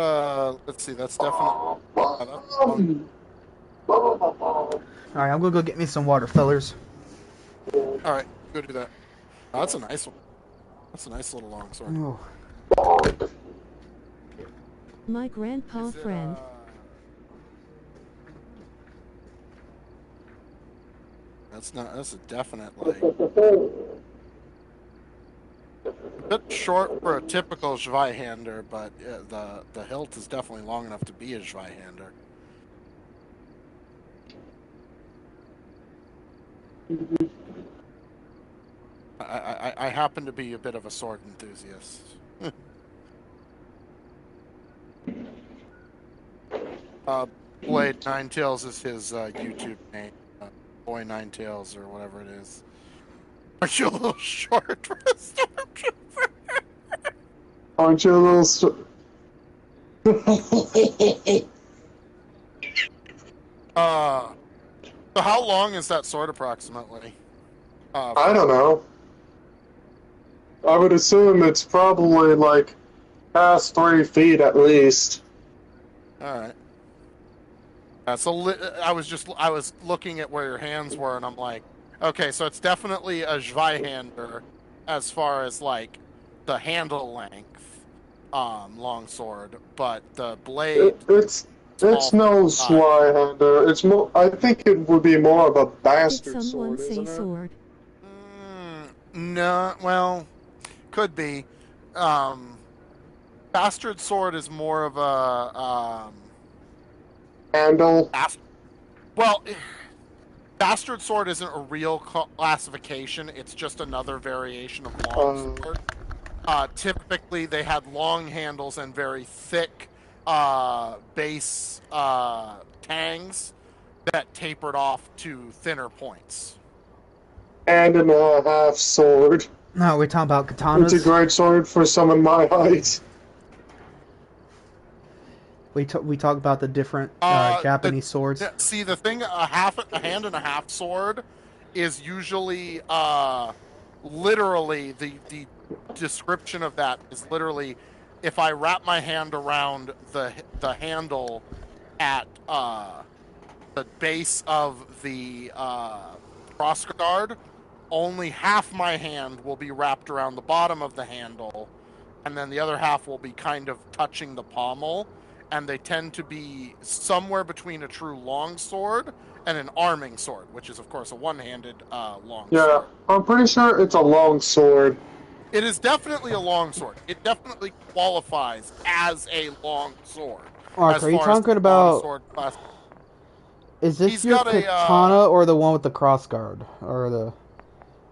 let's see, that's definitely... Alright, I'm gonna go get me some water, fellers. Alright, go do that. Oh, that's a nice one. That's a nice little long sword. Oh. My grandpa Is it, friend. That's a definite, like... a bit short for a typical Zweihander, but the hilt is definitely long enough to be a Zweihander. I happen to be a bit of a sword enthusiast. Boy Ninetails is his YouTube name. Boy Ninetails or whatever it is. Are you a little short for a stormtrooper? Aren't you a little... So how long is that sword approximately? I don't know. I would assume it's probably like past 3 feet at least. All right. I was looking at where your hands were, and I'm like, okay, so it's definitely a Zweihander as far as like the handle length, longsword, but the blade. It's no Zweihander. It's more. I think it would be more of a Did bastard someone sword, say isn't it? sword? No, well, could be. Bastard sword is more of a Handle. well, bastard sword isn't a real classification. It's just another variation of long sword. Typically, they had long handles and very thick base tangs, that tapered off to thinner points. And a half sword. No, we're talking about It's a katanas. great sword for someone my height. We talk about the different Japanese swords. See, the thing, a hand and a half sword is usually literally the description of that is literally if I wrap my hand around the handle at the base of the crossguard, only half my hand will be wrapped around the bottom of the handle, and then the other half will be kind of touching the pommel, and they tend to be somewhere between a true long sword and an arming sword, which is, of course, a one-handed long Yeah, sword. I'm pretty sure it's a long sword. It is definitely a long sword. It definitely qualifies as a long sword. Mark, as are you far as talking the about... sword class. Is this He's your got a, katana or the one with the crossguard? Or the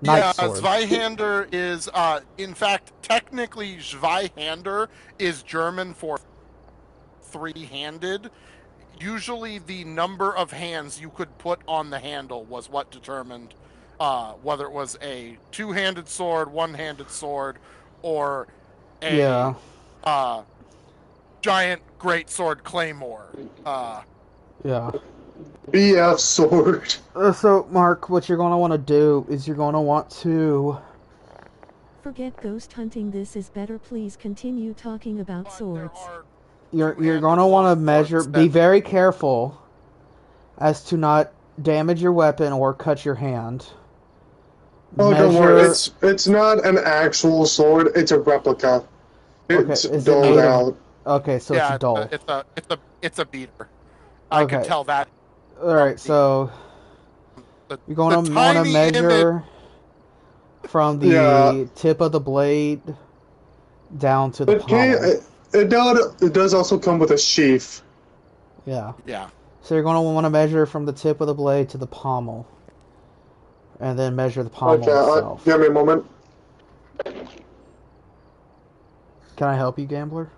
knight Yeah, sword? Zweihander is, in fact, technically Zweihander is German for three-handed. Usually the number of hands you could put on the handle was what determined whether it was a two-handed sword, one-handed sword, or a giant greatsword claymore. Yeah. BF sword. So, Mark, what you're going to want to do is you're going to want to... Forget ghost hunting, this is better, please continue talking about swords. You're going to want to measure... Be very careful as to not damage your weapon or cut your hand. Oh, don't worry. It's not an actual sword. It's a replica. It's dulled out. Okay, so yeah, it's dull. It's a beater. I could tell that. All right, so you're going to want to measure from the tip of the blade down to the pommel. It does also come with a sheath. Yeah. Yeah. So you're going to want to measure from the tip of the blade to the pommel. And then measure the pommel itself. Give me a moment. Can I help you, gambler?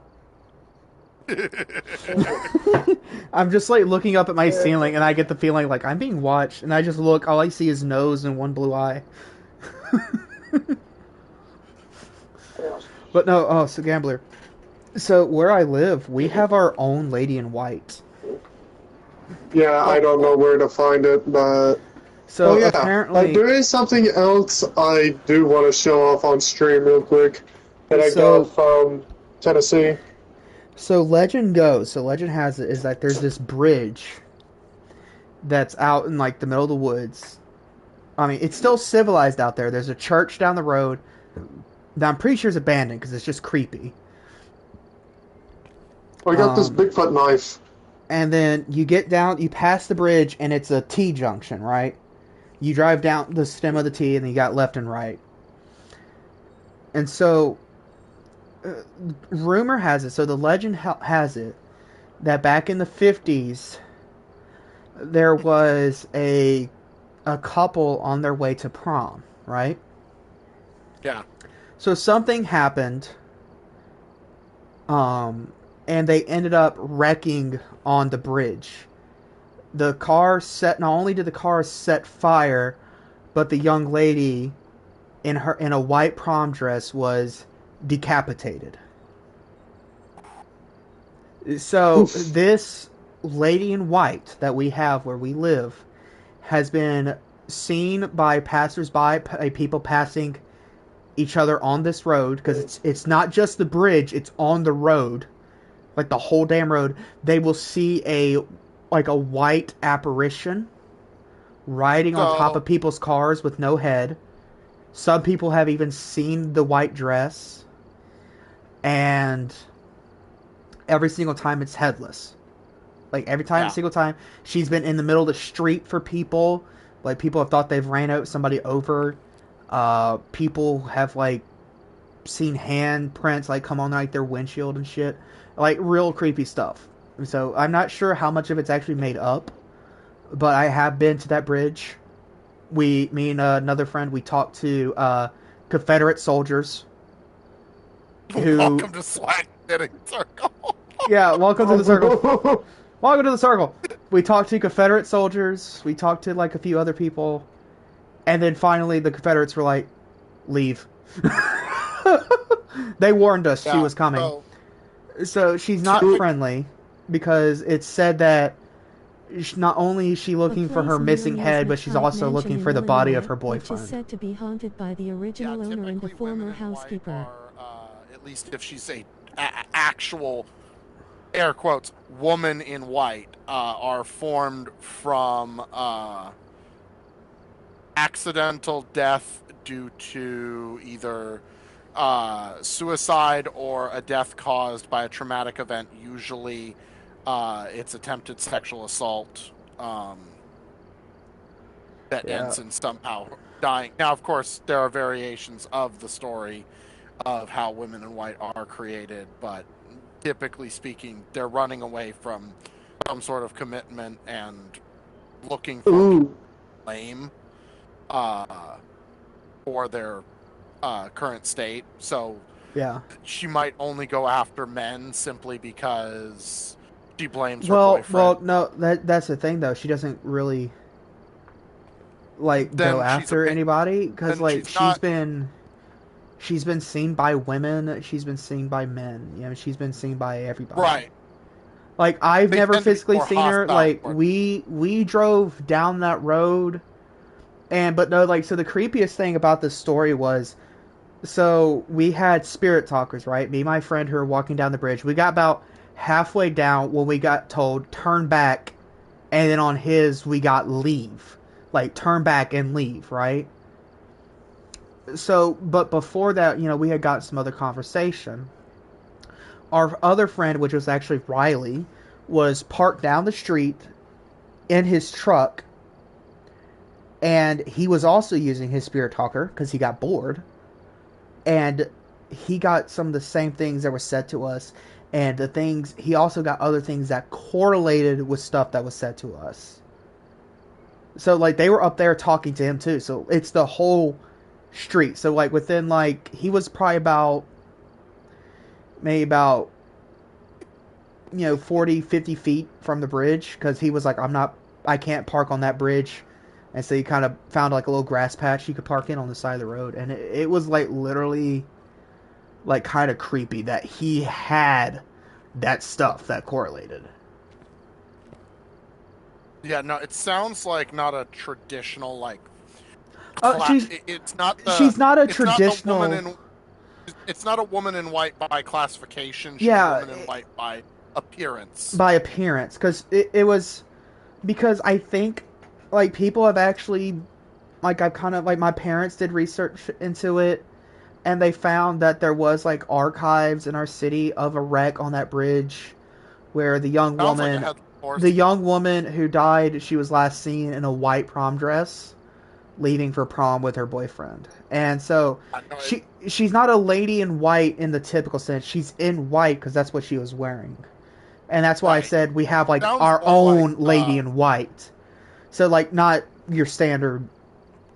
I'm just like looking up at my ceiling and I get the feeling like I'm being watched, and I just look, all I see is nose and one blue eye. But no, so gambler. So where I live, we have our own lady in white. Yeah, I don't know where to find it, but... So apparently... there is something else I do want to show off on stream real quick that I got from Tennessee. So legend has it, is that there's this bridge that's out in like the middle of the woods. I mean, it's still civilized out there. There's a church down the road that I'm pretty sure is abandoned because it's just creepy. I got this Bigfoot knife. And then you get down, you pass the bridge, and it's a T-junction, right? You drive down the stem of the T, and you got left and right. And so, rumor has it, so the legend has it, that back in the 50s, there was a couple on their way to prom, right? Yeah. So something happened, and they ended up wrecking on the bridge. The car not only did the car set fire, but the young lady in a white prom dress was decapitated. So this lady in white that we have where we live has been seen by passersby, people passing each other on this road, because it's not just the bridge, it's on the road, like the whole damn road. They will see a white apparition riding on top of people's cars with no head. Some people have even seen the white dress, and every single time it's headless. Like every single time she's been in the middle of the street for people. Like people have thought they've ran somebody over. People have like seen handprints like come on like their windshield and shit. Like real creepy stuff. So I'm not sure how much of it's actually made up, but I have been to that bridge. Me and another friend, we talked to Confederate soldiers. Welcome to Slack Knitting Circle. Yeah, welcome to the circle. Welcome to the circle. We talked to Confederate soldiers. We talked to like a few other people, and then finally the Confederates were like, "Leave." They warned us she was coming. So she's not friendly because it's said that not only is she looking for her missing head, but she's also looking for the body of her boyfriend. Which is said to be haunted by the original owner and the former housekeeper. At least if she's a actual, air quotes, woman in white, are formed from accidental death due to either suicide or a death caused by a traumatic event. Usually it's attempted sexual assault that ends in somehow dying. Now, of course, there are variations of the story of how women in white are created, but typically speaking, they're running away from some sort of commitment and looking for blame for their current state. So she might only go after men simply because she blames her boyfriend. Well, no, that's the thing though. She doesn't really like go after anybody because like she's been seen by women, she's been seen by men, you know, she's been seen by everybody. Right. Like I've never physically seen her. Like we drove down that road, but no, like so the creepiest thing about this story was, so we had spirit talkers, right? Me and my friend who were walking down the bridge. We got about halfway down when we got told turn back, and then on his we got leave, like turn back and leave, right? So, but before that, you know, we had got some other conversation. Our other friend, which was actually Riley, was parked down the street in his truck, and he was also using his spirit talker because he got bored, and he got some of the same things that were said to us, and the things he also got other things that correlated with stuff that was said to us. So like they were up there talking to him too. So it's the whole street. So like within like he was probably maybe about 40, 50 feet from the bridge, because he was like, I can't park on that bridge. And so he kind of found like a little grass patch he could park in on the side of the road. And it was like literally like kind of creepy that he had that stuff that correlated. Yeah, no, it sounds like not a traditional like. She's not a traditional. It's not a woman in white by classification. She's a woman in white by appearance. By appearance, because it was because I think like people have actually like I've kind of like my parents did research into it, and they found that there was like archives in our city of a wreck on that bridge where the young woman who died, she was last seen in a white prom dress leaving for prom with her boyfriend. And so she's not a lady in white in the typical sense. She's in white because that's what she was wearing. And that's why I said we have like our own lady in white. So like not your standard,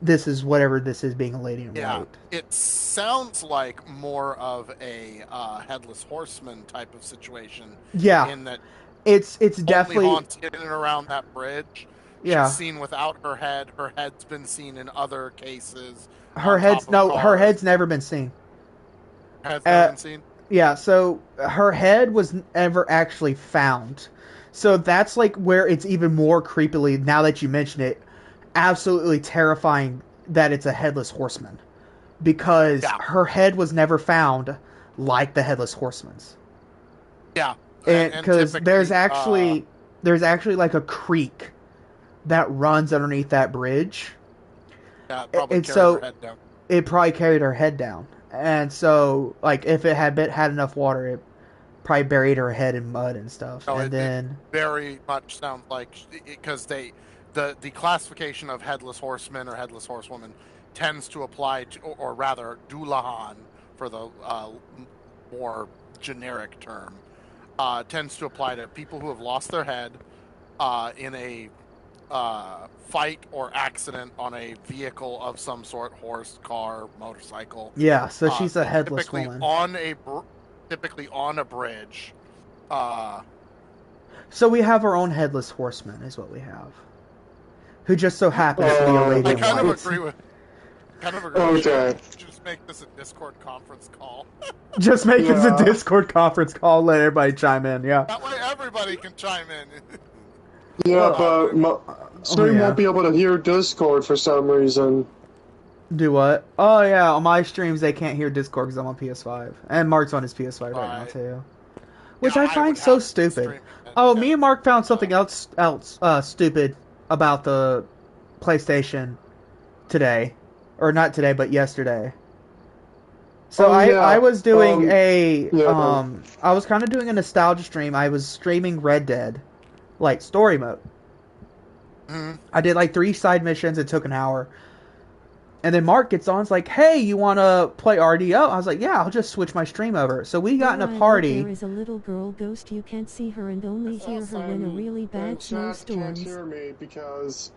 this is whatever this is being a lady in white. It sounds like more of a headless horseman type of situation. Yeah. In that it's definitely only haunts in and around that bridge. She's seen without her head. Her head's been seen in other cases. Her head's never been seen. Has never been seen? Yeah, so her head was never actually found. So that's like where it's even more creepily, now that you mention it, absolutely terrifying that it's a headless horseman. Because her head was never found like the headless horseman's. Yeah. Because there's actually like a creek that runs underneath that bridge. Yeah, it probably carried her head down. It probably carried her head down. And so, like, if it had enough water, it probably buried her head in mud and stuff. No, and then it very much sounds like, because the classification of headless horseman or headless horsewoman tends to apply to, or rather, Doulahan for the more generic term, tends to apply to people who have lost their head in a fight or accident on a vehicle of some sort, horse, car, motorcycle. Yeah, so she's a headless woman. Typically on a bridge. So we have our own headless horseman, is what we have. Who just so happens to be a lady I in kind of white. agree with. You. Okay. Just make this a Discord conference call. Just make it a Yeah. Discord conference call, let everybody chime in, yeah. That way everybody can chime in. Yeah, Well, but stream yeah. won't be able to hear Discord for some reason. Do what? Oh yeah, on my streams they can't hear Discord because I'm on PS5. And Mark's on his PS5 right now Right. too. Which Yeah, I I find would so have to stupid. stream it. Oh, me and Mark found something else stupid about the PlayStation today. Or not today, but yesterday. So Oh, yeah. I was doing yeah. I was kind of doing a nostalgia stream. I was streaming Red Dead, like story mode. Mhm. I did like 3 side missions. It took an hour. And then Mark gets on. It's like, hey, you want to play RDO? I was like, yeah, I'll just switch my stream over. So we got in a party. There is a little girl ghost. You can't see her and only hear her when a really bad Can't snowstorms. hear me because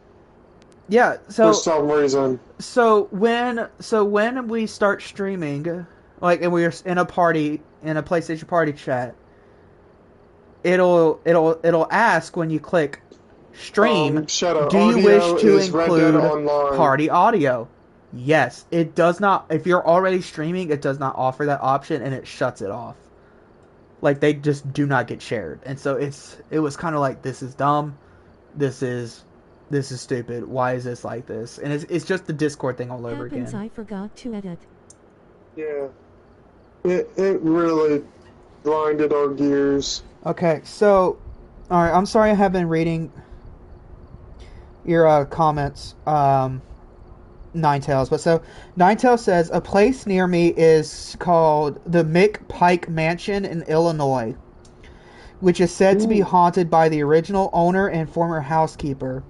Yeah, so for some reason. so when we start streaming, like, and we're in a party, in a PlayStation party chat, it'll ask when you click stream, Shadow, do you audio wish to is Red Dead include Online. party audio? Yes, it does not. If you're already streaming, it does not offer that option, and it shuts it off. Like, they just do not get shared, and so it was kind of like, this is dumb, this is stupid. Why is this like this? And it's just the Discord thing all over Happens, again. I forgot to edit. Yeah. It really grinded our gears. Okay, so, all right. I'm sorry I have been reading your comments, Ninetales. But so Ninetales says a place near me is called the Mick Pike Mansion in Illinois, which is said to be haunted by the original owner and former housekeeper.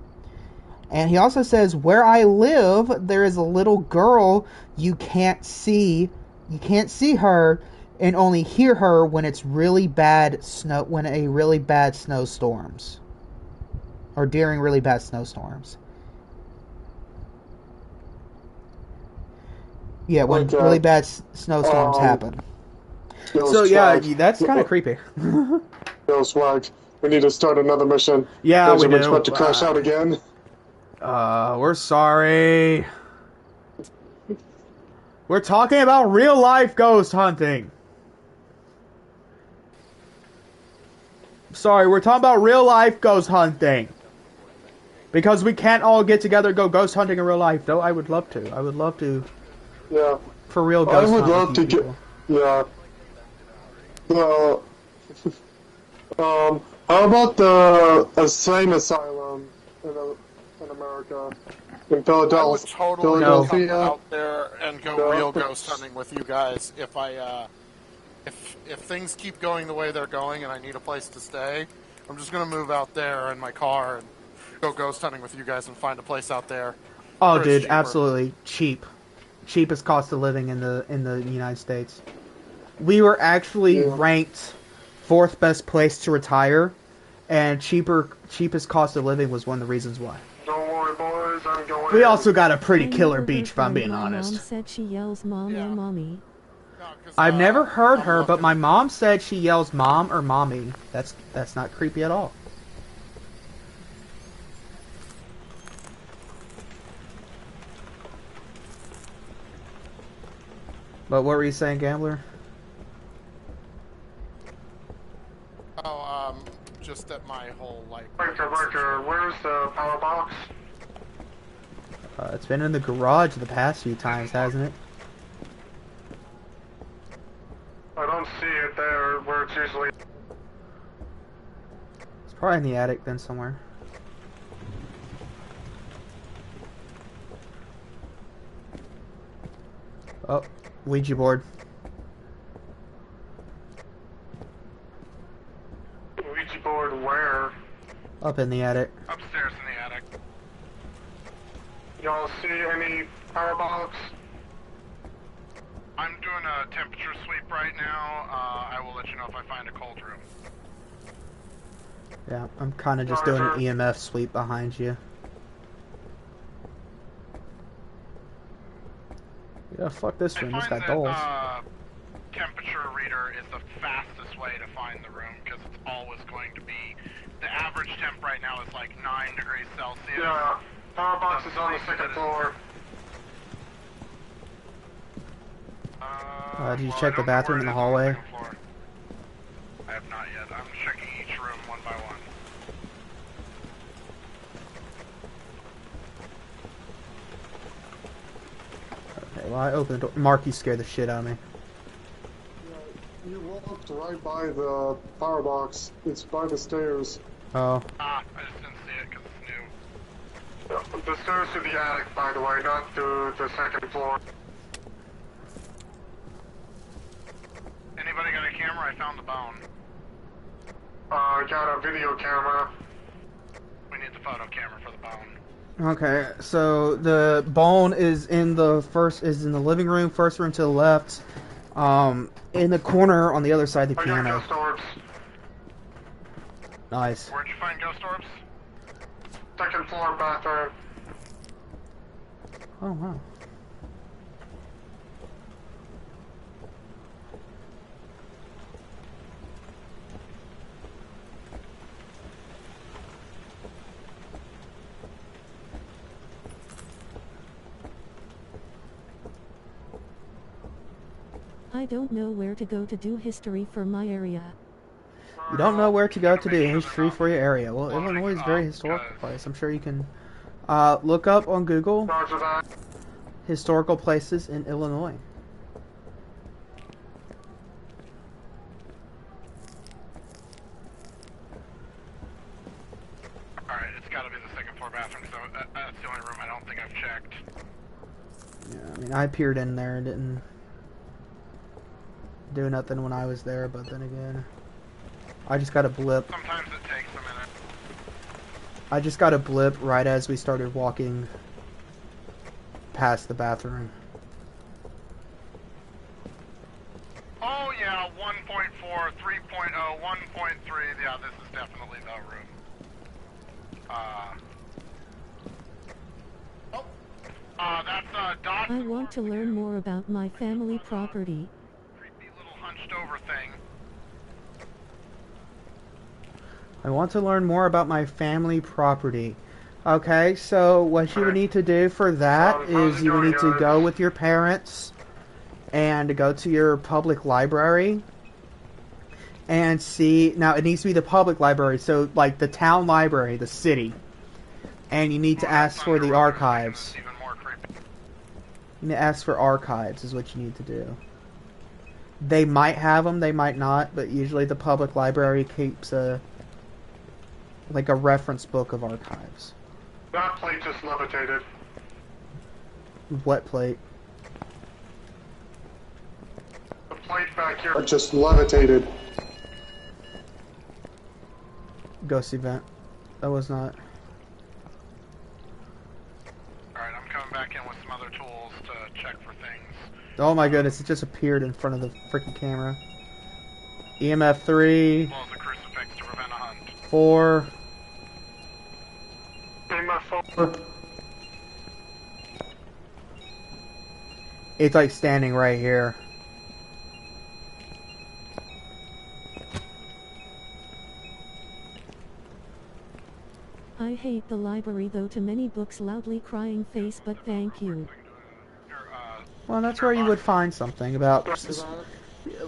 And he also says, where I live, there is a little girl you can't see her and only hear her when it's really bad when a really bad snowstorms. Or during really bad snowstorms. Yeah, when really bad snowstorms happen. So yeah, that's kind of creepy. Yo, Swag, we need to start another mission. Yeah, we do. About to crash out again. We're sorry. We're talking about real life ghost hunting. Sorry, we're talking about real life ghost hunting. Because we can't all get together and go ghost hunting in real life, though I would love to. I would love to. Yeah. For real ghost hunting. I would love to get. Yeah. How about the same asylum in America? In Philadelphia? I would totally come out there and go real ghost hunting with you guys if if things keep going the way they're going and I need a place to stay. I'm just gonna move out there in my car and go ghost hunting with you guys and find a place out there. Oh, dude, absolutely cheapest cost of living in the United States. We were actually ranked 4th best place to retire, and cheapest cost of living was one of the reasons why. Don't worry, boys, I'm going. We also got a pretty killer beach, if I'm being My honest. mom said she yells mom or mommy. I've never heard her, but my mom said she yells mom or mommy. That's not creepy at all. But what were you saying, Gambler? Oh, just that my whole life. Riker, where's the power box? It's been in the garage the past few times, hasn't it? I don't see it there where it's usually. It's probably in the attic then somewhere. Oh, Ouija board. Ouija board where? Up in the attic. Upstairs in the attic. Y'all see any power box? I'm doing a temperature sweep right now. I will let you know if I find a cold room. Yeah, I'm kind of just doing an EMF sweep behind you. Yeah, fuck this room. It's got dolls. Temperature reader is the fastest way to find the room because it's always going to be the average temp right now is like 9 degrees Celsius. Yeah, power box is on the second floor. Did you check the bathroom in the hallway? I have not yet. I'm checking each room one by one. Okay, well I opened the door. Marky scared the shit out of me. Yeah, you walked right by the power box. It's by the stairs. Oh. I just didn't see it because it's new. Yeah, the stairs to the attic, by the way, not to the second floor. Anybody got a camera? I found the bone. Got a video camera. We need the photo camera for the bone. Okay, so the bone is in the living room, first room to the left, in the corner on the other side of the I got piano. ghost orbs. Nice. Where'd you find ghost orbs? Second floor bathroom. Oh wow. I don't know where to go to do history for my area. You don't know where to go to do history for your area. Well, Illinois is a very historical place. I'm sure you can look up on Google Roger that. historical places in Illinois. Alright, it's gotta be the second floor bathroom, so that's the only room I don't think I've checked. Yeah, I mean, I peered in there and didn't do nothing when I was there, but then again, I just got a blip. Sometimes it takes a minute. I just got a blip right as we started walking past the bathroom. Oh yeah, 1.4, 3.0, 1.3. Yeah, this is definitely the room. That's Dodge. I want to learn more about my family property. Creepy little hunched over thing. I want to learn more about my family property. Okay, so what you would need to do for that is you would need to go with your parents and go to your public library and see. Now, it needs to be the public library, so like the town library, the city. And you need to ask for the archives. Even more creepy. You need to ask for archives is what you need to do. They might have them, they might not, but usually the public library keeps a reference book of archives. That plate just levitated. What plate? The plate back here. I just levitated. Ghost event. That was not. Alright, I'm coming back in with some other tools to check for things. Oh my goodness, it just appeared in front of the freaking camera. EMF 3, As well as a crucifix to prevent a hunt. 4. In my phone. It's like standing right here. I hate the library though, too many books, loudly crying face, but thank you. Well, that's where you would find something about.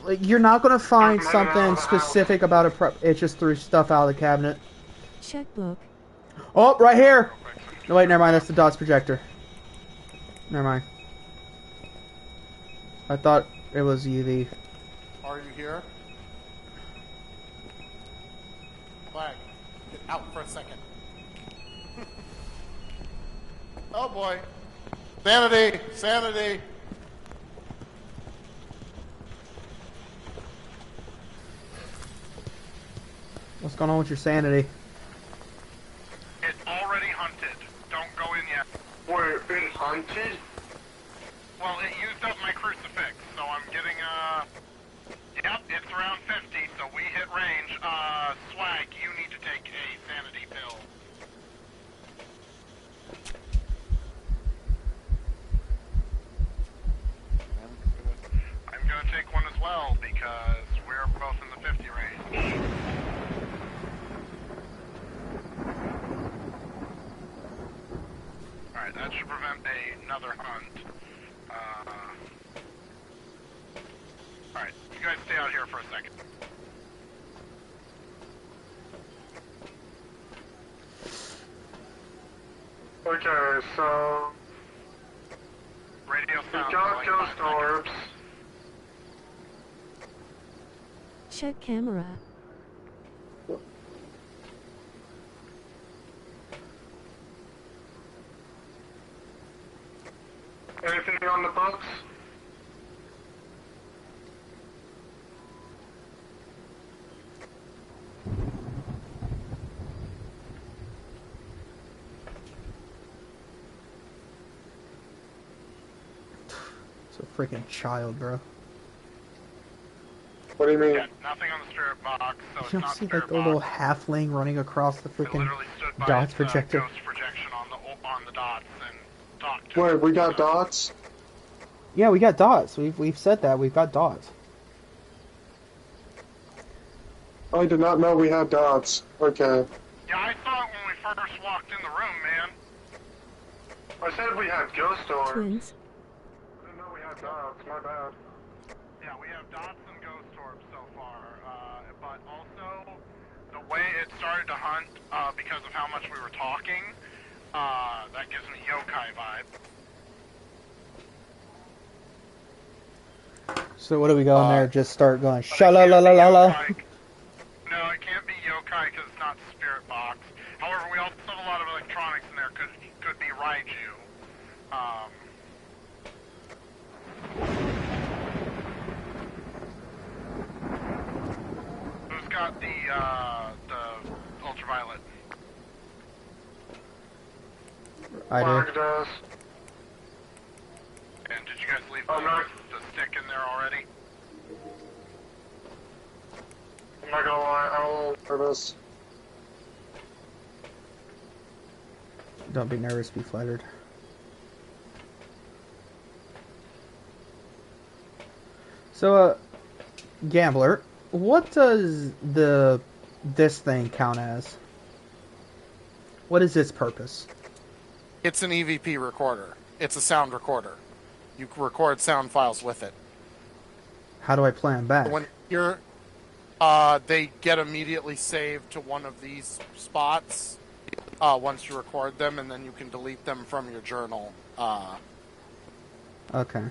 Like, you're not going to find something specific about a it just threw stuff out of the cabinet. Checkbook. Oh, right here! No, wait, never mind, that's the DOTS projector. Never mind. I thought it was UV. Are you here? Flag, get out for a second. Oh boy. Sanity! Sanity! What's going on with your sanity? It's already hunted. Don't go in yet. Wait, been hunted? Well, it used up my crucifix, so I'm getting Yep, it's around 50, so we hit range. Swag, you need to take a sanity pill. I'm gonna take one as well, because we're both in the 50 range. Alright, that should prevent another hunt. Alright, you guys stay out here for a second. Okay, so Radio we sound. got ghost orbs. Check camera. Anything on the books? It's a freaking child, bro. What do you mean? Yeah, nothing on the spirit box, so it's You not don't see spirit like the little box. halfling running across the I freaking literally stood by dots its, projector. ghost projection on the dots and talked to Wait, it, we got so- dots? Yeah, we got dots. We've said that. We've got dots. I did not know we had dots. Okay. Yeah, I thought when we first walked in the room, man. I said we had ghost orbs. Twins. I didn't know we had dots, my bad. Yeah, we have dots and ghost orbs so far, but also the way it started to hunt, because of how much we were talking, that gives me yokai vibe. So what do we go in there? Just start going But it sha la can't la la be la la. yokai. No, it can't be yokai because it's not spirit box. However, we also have a lot of electronics in there. Could be Raiju. Who's got the ultraviolet? I do. Mark does. And did you guys leave Oh, no. the stick in there already? I'm not gonna lie, I'm a little Nervous. Don't be nervous. Be flattered. So, Gambler, what does this thing count as? What is its purpose? It's an EVP recorder. It's a sound recorder. You can record sound files with it. How do I play them back? When you're, they get immediately saved to one of these spots once you record them, and then you can delete them from your journal. Okay.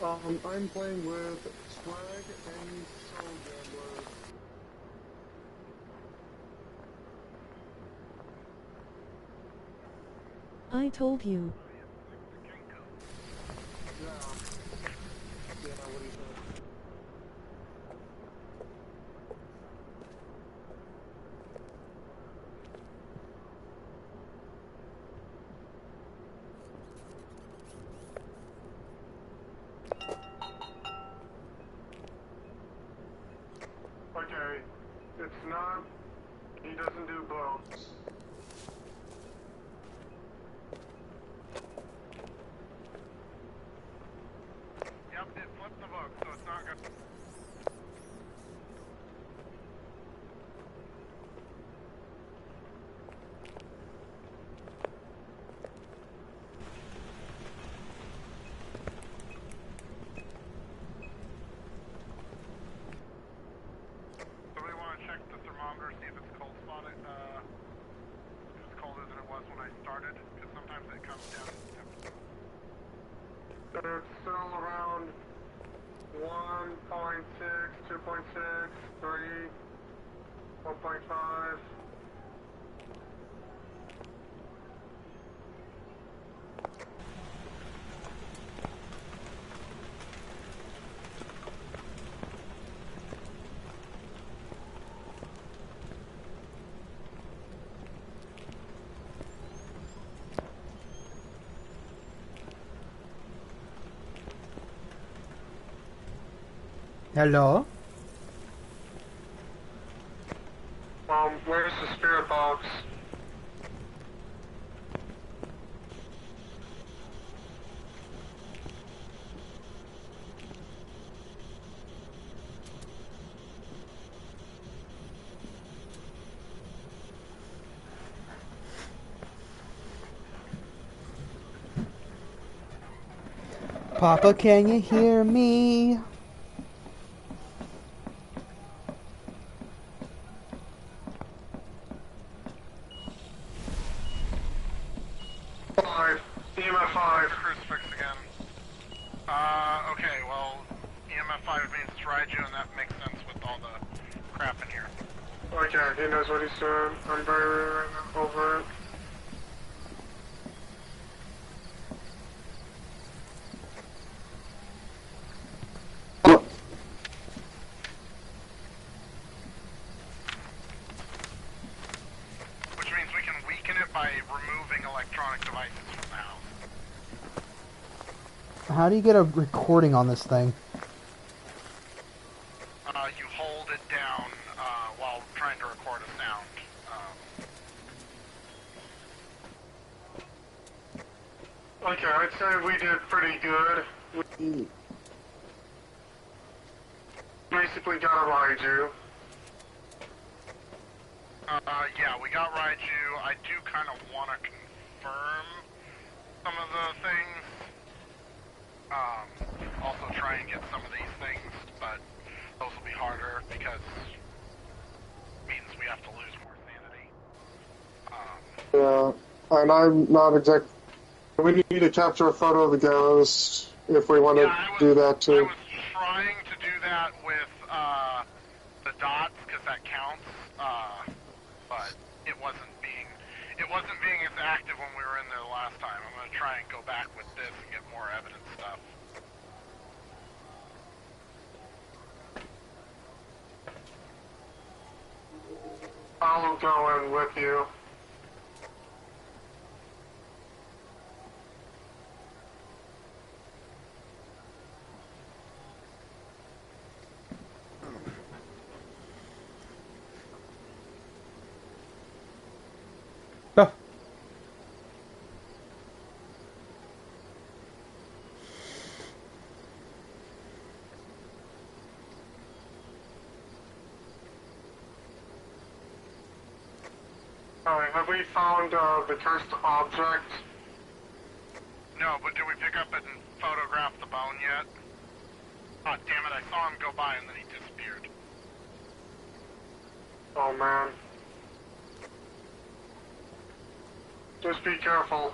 I'm playing with Swag and Soul Gambler. I told you. Yeah. Yeah, what do you think? Okay, it's not. He doesn't do boats. Yep, it flipped the book, so it's not good. Somebody want to check the thermometer, see if it's cold spotted, if it's colder than it was when I started, because sometimes it comes down in temperature. It's still around 1.6, 2.6, 3, 1.5. Hello? Where's the spirit box? Papa, can you hear me? Five. EMF 5. Crucifix again. Okay, well, EMF 5 means it's Raiju, and that makes sense with all the crap in here. Okay, he knows what he's doing. I'm very over it. Which means we can weaken it by removing electronic devices from the house. How do you get a recording on this thing? You hold it down while trying to record a sound. Okay, I'd say we did pretty good. We basically got a Raiju. Yeah, we got Raiju. I do kind of want to confirm some of the things. Also try and get some of these things, but those will be harder because it means we have to lose more sanity. Yeah, and I'm not exact. We need to capture a photo of the ghost if we want to do that I too. was trying to do that with the dots because that counts, but it wasn't being as active when we were in there the last time. I'm gonna try and go back with this and get more evidence stuff. I'll go in with you. Oh. Alright, have we found the cursed object? No, but did we pick up and photograph the bone yet? Oh, damn it, I saw him go by and then he disappeared. Oh man. Just be careful.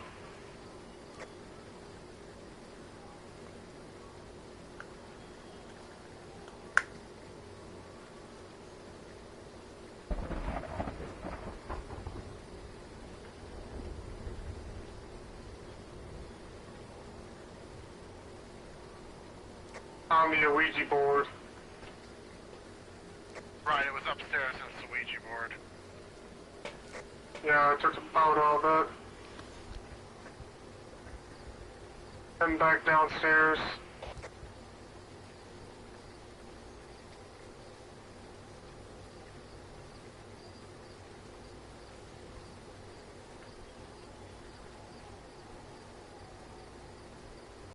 Found me a Ouija board. Right, it was upstairs in the Ouija board. Yeah, I took a photo of it. And back downstairs.